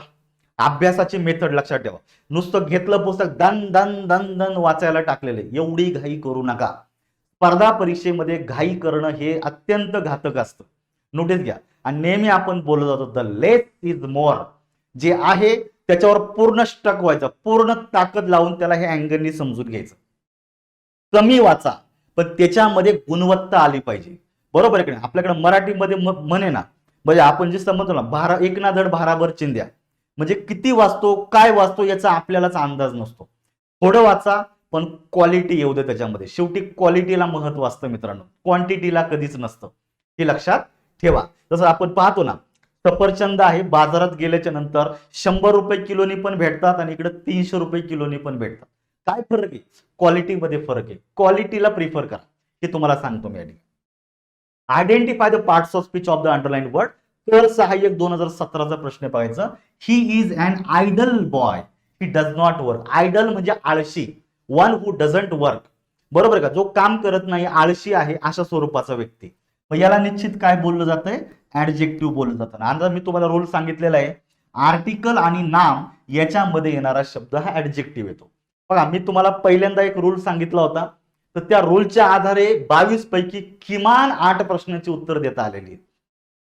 अभ्यासाची मेथड लक्षात ठेवा. नुसतं घेतलं पुस्तक दन दन दन दन वाचायला टाकलेले, एवढी घाई करू नका. स्पर्धा परीक्षेमध्ये घाई करणं हे अत्यंत घातक असतं. नोटीस घ्या. आणि नेहमी आपण बोलत जातो द लेस इज मोर. जे आहे त्याच्यावर पूर्ण स्टक व्हायचं, पूर्ण ताकद लावून त्याला हे अँगलनी समजून घ्यायचं. कमी वाचा, पण त्याच्यामध्ये गुणवत्ता आली पाहिजे. बरोबर आहे की नाही? आपल्याकडे मराठीमध्ये म्हणे ना, म्हणजे आपण जे समजतो ना, एक ना धड भाराभर चिंध्या. म्हणजे किती वाचतो, काय वाचतो याचा आपल्यालाच अंदाज नसतो. थोडं वाचा, पण क्वालिटी येऊ दे त्याच्यामध्ये. शेवटी क्वालिटीला महत्व असतं मित्रांनो, क्वांटिटीला कधीच नसतं. हे लक्षात ठेवा. जसं आपण पाहतो ना, सफरचंद आहे, बाजारात गेल्याच्या नंतर 100 रुपये किलोनी पण भेटतात आणि इकडे 300 रुपये किलोनी पण भेटतात. काय फरक आहे? क्वालिटीमध्ये फरक आहे. क्वालिटीला प्रिफर करा, हे तुम्हाला सांगतो मी. Identify the parts of speech of the underline word. तर सहाय्यक 2017चा प्रश्न पाहायचा. He is an idle boy, he does not work. Idle म्हणजे आळशी, वन हु डझंट वर्क. बरोबर का? जो काम करत नाही, आळशी आहे, अशा स्वरूपाचा व्यक्ती. मग याला निश्चित काय बोललं जातंय? ऍडजेक्टिव्ह बोललं जातं. आता मी तुम्हाला रूल सांगितलेला आहे, आर्टिकल आणि नाम याच्यामध्ये येणारा शब्द हा ऍडजेक्टिव्ह येतो. बघा, मी तुम्हाला पहिल्यांदा एक रूल सांगितला होता, तर त्या रूलच्या आधारे 22 पैकी किमान 8 प्रश्नांची उत्तर देता आलेली आहेत.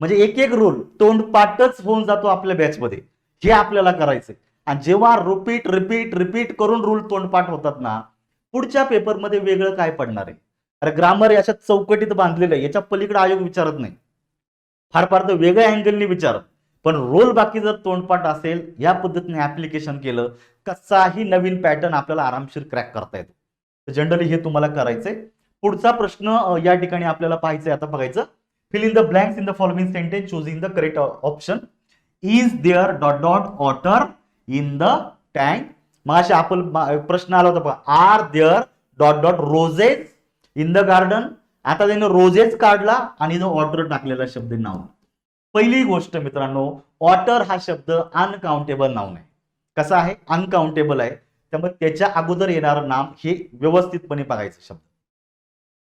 म्हणजे एक एक रूल तोंडपाठच होऊन जातो आपल्या बॅचमध्ये. हे आपल्याला करायचंय. आणि जेव्हा रिपीट रिपीट रिपीट करून रूल तोंडपाठ होतात ना, पुढच्या पेपरमध्ये वेगळं काय पडणार आहे? अरे ग्रामर याच्या चौकटीत बांधलेलं आहे, याच्या पलीकडे आयोग विचारत नाही. फार फार तर वेगळ्या अँगलनी विचारत. पण रोल बाकी जर तोंडपाठ असेल, या पद्धतीने ऍप्लिकेशन केलं, कसाही नवीन पॅटर्न आपल्याला आरामशीर क्रॅक करता येतो. तर जनरली हे तुम्हाला करायचंय. पुढचा प्रश्न या ठिकाणी आपल्याला पाहायचंय. आता बघायचं, fill in the blanks in the following sentence choosing the correct option. Is there dot dot water in the tank. मग अशा आपण प्रश्न आला होता बघा, are there dot dot roses in the garden. आता त्याने रोजेस काढला आणि जो ऑर्डर टाकलेला शब्द नाउन. पहिली गोष्ट मित्रांनो, ऑटर हा शब्द अनकाउंटेबल नाउन आहे. कसा आहे? अनकाउंटेबल आहे. त्यामुळे त्याच्या अगोदर येणारं नाम हे व्यवस्थितपणे बघायचं. शब्द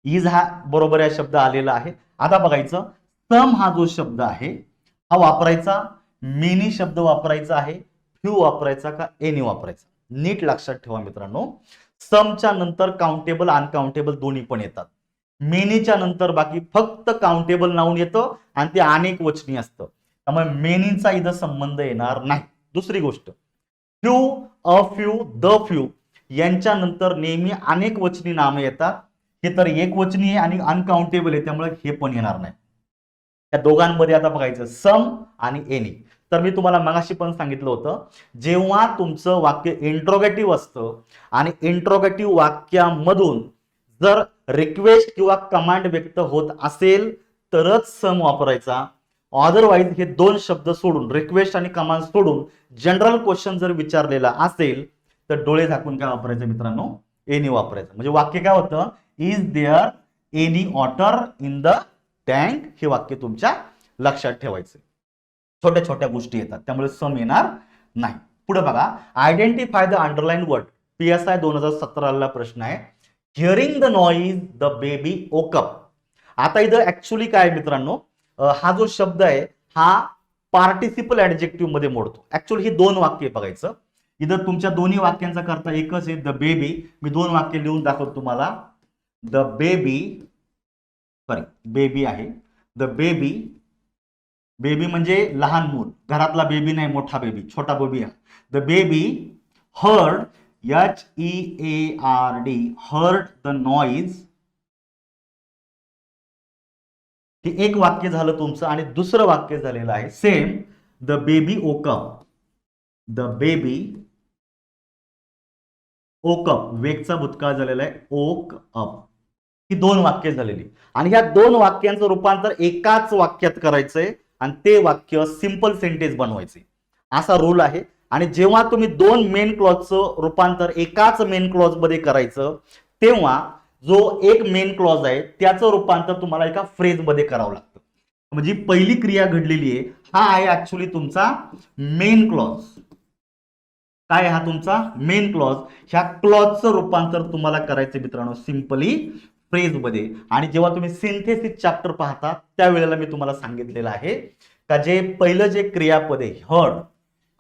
इज हा बरोबर या शब्द आलेला आहे. आता बघायचं, सम हा जो शब्द आहे हा वापरायचा, मेनी शब्द वापरायचा आहे, फ्यू वापरायचा का एनी वापरायचा? नीट लक्षात ठेवा मित्रांनो, समच्या नंतर काउंटेबल अनकाउंटेबल दोन्ही पण येतात. मेनीच्या नंतर बाकी फक्त काउंटेबल नाउन येतं आणि ते अनेक वचनी असतं. त्यामुळे मेनीचा इथं संबंध येणार नाही. दुसरी गोष्ट, few, a few, the few यांच्या नंतर नेहमी अनेक वचनी नामे येतात. हे तर एक वचनी आहे आणि अनकाउंटेबल आहे, त्यामुळे हे पण येणार नाही. त्या दोघांमध्ये आता बघायचं, सम आणि एनी. तर मी तुम्हाला मगाशी पण सांगितलं होतं, जेव्हा तुमचं वाक्य इंट्रोगेटिव्ह असतं आणि इंट्रोगेटिव्ह वाक्यामधून जर रिक्वेस्ट किंवा कमांड व्यक्त होत असेल तरच सम वापरायचा. अदरवाईज हे दोन शब्द सोडून, रिक्वेस्ट आणि कमांड सोडून जनरल क्वेश्चन जर विचारलेला असेल तर डोळे झाकून काय वापरायचं मित्रांनो? एनी वापरायचं. म्हणजे वाक्य काय होतं? Is there any water in the tank. हे वाक्य तुमच्या लक्षात ठेवायचे. छोट्या छोट्या गोष्टी येतात, त्यामुळे सम येणार नाही. पुढे बघा, identify the underline word. PSI 2017 प्रश्न आहे. Hearing the noise the baby woke up. आता इथं ऍक्च्युअली काय मित्रांनो, हा जो शब्द आहे हा पार्टिसिपल ऍडजेक्टिव्ह मध्ये मोडतो. ऍक्च्युअली ही दोन वाक्य बघायचं. इथं तुमच्या दोन्ही वाक्यांचा करता एकच आहे, द बेबी. मी 2 वाक्य लिहून दाखवतो तुम्हाला. द बेबी, सॉरी बेबी आहे. द बेबी, बेबी म्हणजे लहान मूल, घरातला बेबी नाही, मोठा बेबी, छोटा बेबी आहे. The baby heard, HEARD, heard the noise. हे एक वाक्य झालं तुमचं. आणि दुसरं वाक्य झालेलं आहे same, the baby woke up. The baby woke up, वेगचा भूतकाळ झालेला आहे, ओक अप. ही 2 वाक्य झालेली. आणि ह्या 2 वाक्यांचं रूपांतर एकाच वाक्यात करायचंय आणि ते वाक्य सिंपल सेंटेन्स बनवायचे, असा रूल आहे. आणि जेव्हा तुम्ही 2 मेन क्लॉजचं रूपांतर एकाच मेन क्लॉज मध्ये करायचं, तेव्हा जो एक मेन क्लॉज आहे त्याचं रूपांतर तुम्हाला एका फ्रेज मध्ये करावं लागतं. म्हणजे पहिली क्रिया घडलेली आहे, हा आहे ऍक्च्युली तुमचा मेन क्लॉज. काय हा तुमचा मेन क्लॉज. ह्या क्लॉजचं रूपांतर तुम्हाला करायचं मित्रांनो सिंपली फ्रेज मध्ये. आणि जेव्हा तुम्ही सिंथेसिस चॅप्टर पाहता त्यावेळेला मी तुम्हाला सांगितलेलं आहे का जे पहिलं जे क्रियापद आहे हर्ड,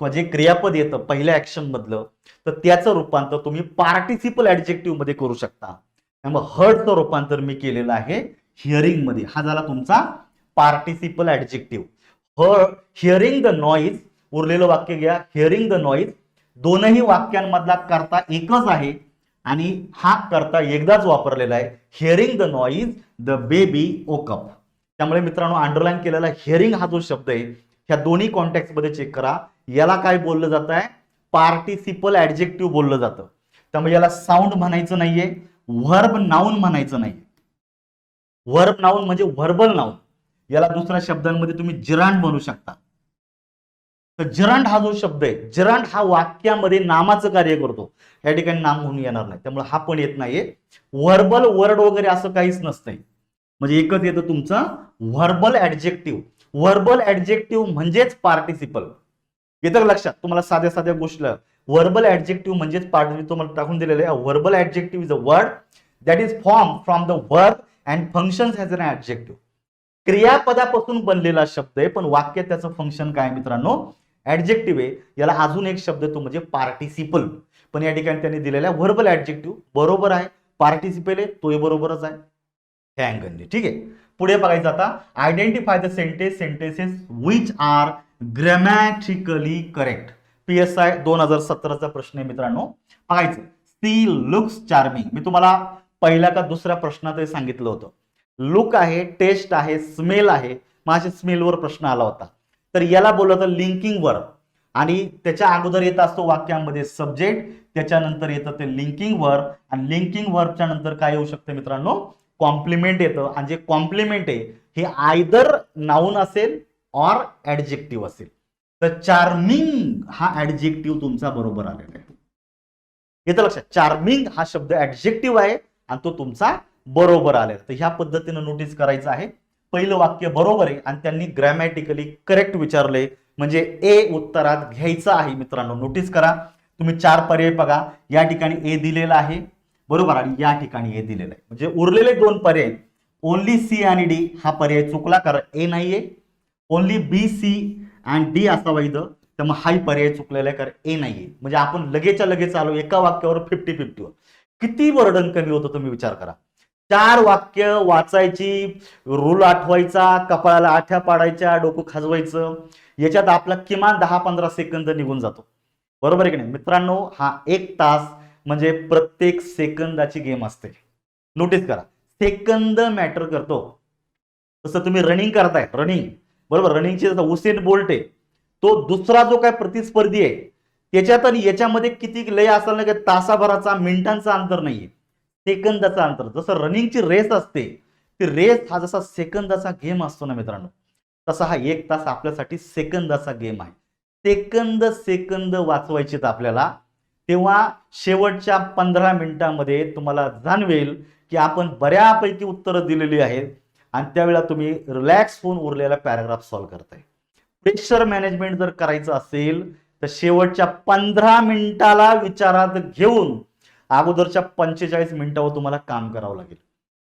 किंवा जे क्रियापद येतं पहिल्या ऍक्शन मधलं, तर त्याचं रूपांतर तुम्ही पार्टिसिपल ऍडजेक्टिव्ह मध्ये करू शकता. त्यामुळे हर्डचं रूपांतर मी केलेलं आहे हिअरिंग मध्ये. हा झाला तुमचा participle adjective. Heard, hearing the noise. उरलेलं वाक्य घ्या, हिअरिंग द नॉइज. दोनही वाक्यांमधला कर्ता एकच आहे आणि हा कर्ता एकदाच वापरलेला आहे, hearing the noise the baby woke up. त्यामुळे मित्रांनो अंडरलाईन केलेला हिअरिंग हा जो शब्द आहे ह्या दोन्ही कॉन्टेक्स्ट मध्ये चेक करा. याला काय बोललं जात आहे, पार्टिसिपल ऍडजेक्टिव्ह बोललं जातं. त्यामुळे याला साऊंड म्हणायचं नाहीये, व्हर्ब नाऊन म्हणायचं नाही. व्हर्ब नाऊन म्हणजे व्हर्बल नाऊन. याला दुसऱ्या शब्दांमध्ये तुम्ही जिरांड बनवू शकता. तर जरंड हा जो शब्द आहे, जरंड हा वाक्यामध्ये नामाचं कार्य करतो. या ठिकाणी नाम म्हणून येणार नाही, त्यामुळे हा पण येत नाहीये. व्हर्बल वर्ड वगैरे असं काहीच नसतंय. म्हणजे एकच येतं तुमचं व्हर्बल ऍडजेक्टिव्ह. व्हर्बल ऍडजेक्टिव्ह म्हणजेच पार्टिसिपल. येतं लक्षात तुम्हाला साध्या साध्या गोष्टीला. व्हर्बल ऍडजेक्टिव्ह म्हणजेच पार्टिसिपल तुम्हाला टाकून दिलेलं आहे. Verbal adjective is a word that is form from the verb and functions as an adjective. क्रियापदापासून बनलेला शब्द आहे, पण वाक्यात त्याचं फंक्शन काय मित्रांनो, ऍडजेक्टिव्ह आहे. याला अजून एक शब्द तो म्हणजे पार्टिसिपल. पण या ठिकाणी त्यांनी दिलेला व्हर्बल ऍडजेक्टिव्ह बरोबर आहे, पार्टिसिपल आहे तोही बरोबरच आहे ह्या अँगलने. ठीक आहे, पुढे बघायचं आता. Identify the sentences which are grammatically correct. PSI 2017चा प्रश्न आहे मित्रांनो. बघायचं, सी लुक्स चार्मिंग. मी तुम्हाला पहिल्या का दुसऱ्या प्रश्नात सांगितलं होतं. लुक आहे, टेस्ट आहे, स्मेल आहे. माझ्या स्मेलवर प्रश्न आला होता. तर याला बोललं तर लिंकिंग वर्ब. आणि त्याच्या अगोदर येत असतो वाक्यामध्ये सब्जेक्ट, त्याच्यानंतर येतं ते लिंकिंग वर्ब. आणि लिंकिंग वर्बच्या नंतर काय येऊ शकतं मित्रांनो, कॉम्प्लिमेंट येतं. आणि जे कॉम्प्लिमेंट आहे हे आयदर नाऊन असेल ऑर ऍडजेक्टिव्ह असेल. तर चार्मिंग हा ऍडजेक्टिव्ह तुमचा बरोबर आलेला आहे. येतं लक्षात, चार्मिंग हा शब्द ऍडजेक्टिव्ह आहे आणि तो तुमचा बरोबर आलेला. तर ह्या पद्धतीने नोटीस करायचं आहे. पहिलं वाक्य बरोबर आहे आणि त्यांनी ग्रॅमॅटिकली करेक्ट विचारले, म्हणजे ए उत्तरात घ्यायचं आहे मित्रांनो. नोटीस करा, तुम्ही 4 पर्याय बघा. या ठिकाणी ए दिलेला आहे बरोबर, आणि या ठिकाणी ए दिलेला आहे. म्हणजे उरलेले 2 पर्याय ओनली सी आणि डी हा पर्याय चुकला, कारण ए नाहीये. Only B, C and D असावा इथं, त्यामुळे हाही पर्याय चुकलेला आहे कारण ए नाहीये. म्हणजे आपण लगेचच्या लगेच आलो एका वाक्यावर 50-50 वर. किती बर्डन कमी होतं तुम्ही विचार करा. 4 वाक्य वाचायची, रूल आठवायचा, कपाळाला आठ्या पाडायच्या, डोकं खाजवायचं, याच्यात आपला किमान 10-15 सेकंद निघून जातो. बरोबर आहे की नाही मित्रांनो. हा 1 तास म्हणजे प्रत्येक सेकंदाची गेम असते. नोटीस करा, सेकंद मॅटर करतो. तसं तुम्ही रनिंग करताय, रनिंग बरोबर, रनिंगची जसं उसेन बोल्ट आहे, तो दुसरा जो काय प्रतिस्पर्धी आहे त्याच्यात आणि याच्यामध्ये किती लय असेल ना, की तासाभराचा मिनिटांचा अंतर नाहीये, सेकंदाचा अंतर. जसं रनिंगची रेस असते, ती रेस हा जसा सेकंदाचा गेम असतो ना मित्रांनो, तसा हा 1 तास आपल्यासाठी सेकंदाचा गेम आहे. सेकंद सेकंद वाचवायचेत आपल्याला. तेव्हा शेवटच्या 15 मिनिटांमध्ये तुम्हाला जाणवेल की आपण बऱ्यापैकी उत्तरं दिलेली आहेत आणि त्यावेळेला तुम्ही रिलॅक्स होऊन उरलेला पॅराग्राफ सॉल्व्ह करताय. प्रेशर मॅनेजमेंट जर करायचं असेल तर शेवटच्या 15 मिनिटाला विचारात घेऊन अगोदरच्या 45 मिनिटावर तुम्हाला काम करावं लागेल.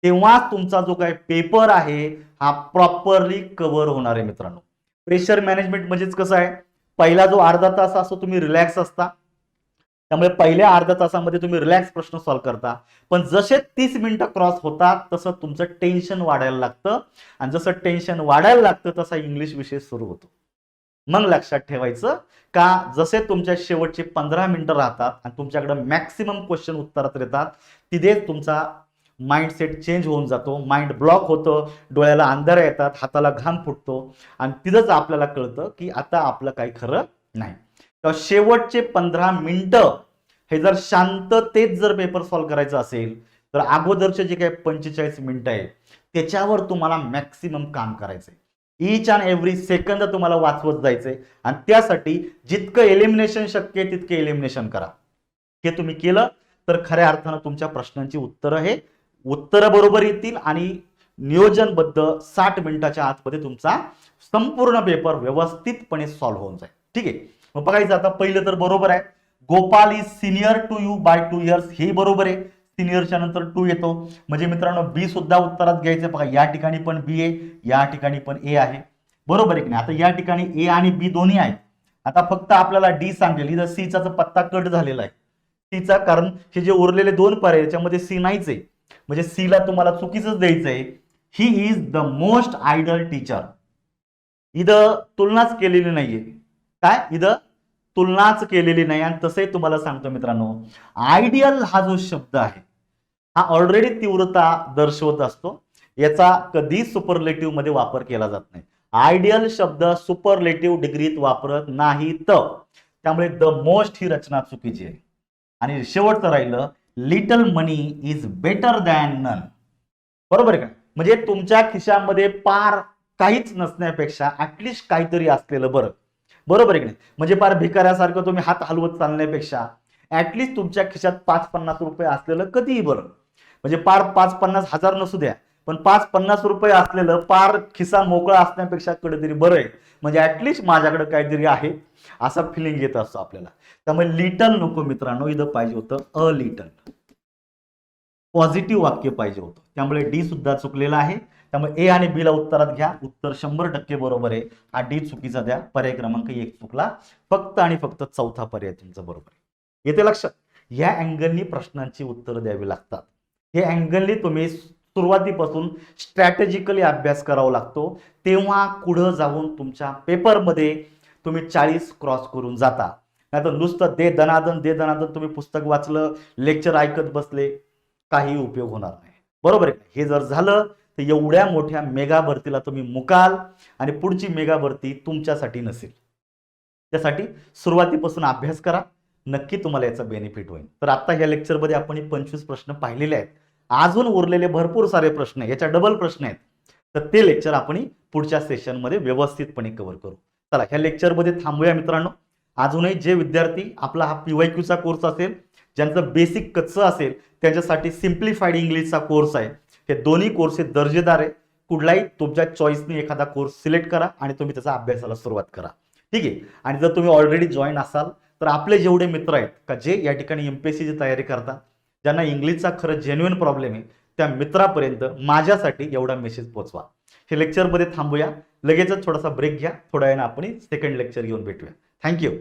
तेव्हा तुमचा जो काही पेपर आहे हा प्रॉपरली कव्हर होणार आहे मित्रांनो. प्रेशर मॅनेजमेंट म्हणजेच कसं आहे, पहिला जो अर्धा तास असतो तुम्ही रिलॅक्स असता, त्यामुळे पहिल्या अर्ध्या तासामध्ये तुम्ही रिलॅक्स प्रश्न सॉल्व्ह करता, पण जसे 30 मिनिटं क्रॉस होतात तसं तुमचं टेन्शन वाढायला लागतं, आणि जसं टेन्शन वाढायला लागतं तसा इंग्लिश विषय सुरू होतो. मग लक्षात ठेवायचं का जसे तुमच्या शेवटचे 15 मिनिटं राहतात आणि तुमच्याकडे मॅक्सिमम क्वेश्चन उत्तरात येतात, तिथेच तुमचा माइंडसेट चेंज होऊन जातो, माइंड ब्लॉक होतं, डोळ्याला अंधार येतात, हाताला घाम फुटतो, आणि तिथंच आपल्याला कळतं की आता आपलं काही खरं नाही. तर शेवटचे 15 मिनिटं हे जर शांततेत जर पेपर सॉल्व्ह करायचा असेल तर अगोदरचे जे काही 45 मिनिटं आहे त्याच्यावर तुम्हाला मॅक्सिमम काम करायचंय. ईच अँड एव्हरी सेकंद तुम्हाला वाचवत जायचंय, आणि त्यासाठी जितकं एलिमिनेशन शक्य आहे तितके एलिमिनेशन करा. हे तुम्ही केलं तर खऱ्या अर्थानं तुमच्या प्रश्नांची उत्तरं बरोबर येतील, आणि नियोजनबद्ध 60 मिनिटाच्या आतमध्ये तुमचा संपूर्ण पेपर व्यवस्थितपणे सॉल्व्ह होऊन जाईल. ठीक आहे, मग बघायचं आता. पहिलं तर बरोबर आहे, Gopal is senior to you by 2 years, हे बरोबर आहे. सिनियरच्या नंतर 2 येतो, म्हणजे मित्रांनो बी सुद्धा उत्तरात घ्यायचं. बघा या ठिकाणी पण बी आहे, या ठिकाणी पण ए आहे, बरोबर आहे की नाही. आता या ठिकाणी ए आणि बी दोन्ही आहेत. आता फक्त आपल्याला डी सांगेल, इथं सीचा पत्ता कट झालेला आहे, सीचा, कारण हे जे उरलेले 2 पर्याय याच्यामध्ये सी नाहीच आहे, म्हणजे सी ला तुम्हाला चुकीचंच द्यायचं आहे. He is the most idle teacher. इथं तुलनाच केलेली नाहीये, काय इथं तुलनाच केलेली नाही. आणि तसंही तुम्हाला सांगतो मित्रांनो, आयडियल हा जो शब्द आहे हा ऑलरेडी तीव्रता दर्शवत असतो, याचा कधी सुपरलेटिव्ह मध्ये वापर केला जात नाही. आयडियल शब्द सुपरलेटिव्ह डिग्रीत वापरत नाहीत, त्यामुळे द मोस्ट ही रचना चुकीची आहे. आणि शेवटचं राहिलं, little money is better than none. बरोबर आहे का, म्हणजे तुमच्या खिशामध्ये पार काहीच नसण्यापेक्षा ऍटलिस्ट काहीतरी असलेलं बरं. बरोबर आहे की नाही, म्हणजे पार भिकाऱ्यासारखं तुम्ही हात हलवत चालण्यापेक्षा ऍटलिस्ट तुमच्या खिशात 5-50 रुपये असलेलं कधीही बरं. म्हणजे पार 5-50 हजार नसू द्या, पण 5-50 रुपये असलेलं पार खिसा मोकळा असण्यापेक्षा कधीतरी बरं आहे, म्हणजे ऍटलिस्ट माझ्याकडे काहीतरी आहे असा फिलिंग येत असतो आपल्याला. त्यामुळे लिटल नको मित्रांनो, इथं पाहिजे होतं अ लिटल, पॉझिटिव्ह वाक्य पाहिजे होतं. त्यामुळे डी सुद्धा चुकलेला आहे. त्यामुळे ए आणि बी ला उत्तरात घ्या, उत्तर 100% बरोबर आहे. हा डी चुकीचा द्या, पर्याय क्रमांक 1 चुकला, फक्त आणि फक्त चौथा पर्याय तुमचा बरोबर आहे. येते लक्षात. या अँगलनी प्रश्नांची उत्तरं द्यावी लागतात. हे अँगलनी तुम्ही सुरुवातीपासून स्ट्रॅटेजिकली अभ्यास करावा लागतो, तेव्हा पुढे जाऊन तुमच्या पेपरमध्ये तुम्ही 40 क्रॉस करून जाता. नाहीतर नुसतं दे दनादन तुम्ही पुस्तक वाचलं, लेक्चर ऐकत बसले, काही उपयोग होणार नाही. बरोबर आहे. हे जर झालं तर एवढ्या मोठ्या मेगा भरतीला तुम्ही मुकाल, आणि पुढची मेगा भरती तुमच्यासाठी नसेल. त्यासाठी सुरुवातीपासून अभ्यास करा, नक्की तुम्हाला याचा बेनिफिट होईल. तर आता ह्या लेक्चरमध्ये आपण 25 प्रश्न पाहिलेले आहेत. अजून उरलेले भरपूर सारे प्रश्न आहेत, याच्या डबल प्रश्न आहेत, तर ते लेक्चर आपण पुढच्या सेशनमध्ये व्यवस्थितपणे कव्हर करू. चला ह्या लेक्चरमध्ये थांबूया मित्रांनो. अजूनही जे विद्यार्थी आपला हा PYQ कोर्स असेल, ज्यांचं बेसिक कच्चं असेल, त्यांच्यासाठी सिम्प्लिफाईड इंग्लिशचा कोर्स आहे. हे दोन्ही कोर्स दर्जेदार आहे. कुठलाही तुमच्या चॉईसने एखादा कोर्स सिलेक्ट करा आणि तुम्ही त्याचा अभ्यासाला सुरुवात करा. ठीक आहे. आणि जर तुम्ही ऑलरेडी जॉईन असाल तर आपले जेवढे मित्र आहेत का जे या ठिकाणी MPSCची तयारी करतात, ज्यांना इंग्लिशचा खरं जेन्युइन प्रॉब्लेम आहे, त्या मित्रापर्यंत माझ्यासाठी एवढा मेसेज पोहोचवा. हे लेक्चरमध्ये थांबूया, लगेचच थोडासा ब्रेक घ्या, थोड्या वेळाने आपण सेकंड लेक्चर घेऊन भेटूया. थँक्यू.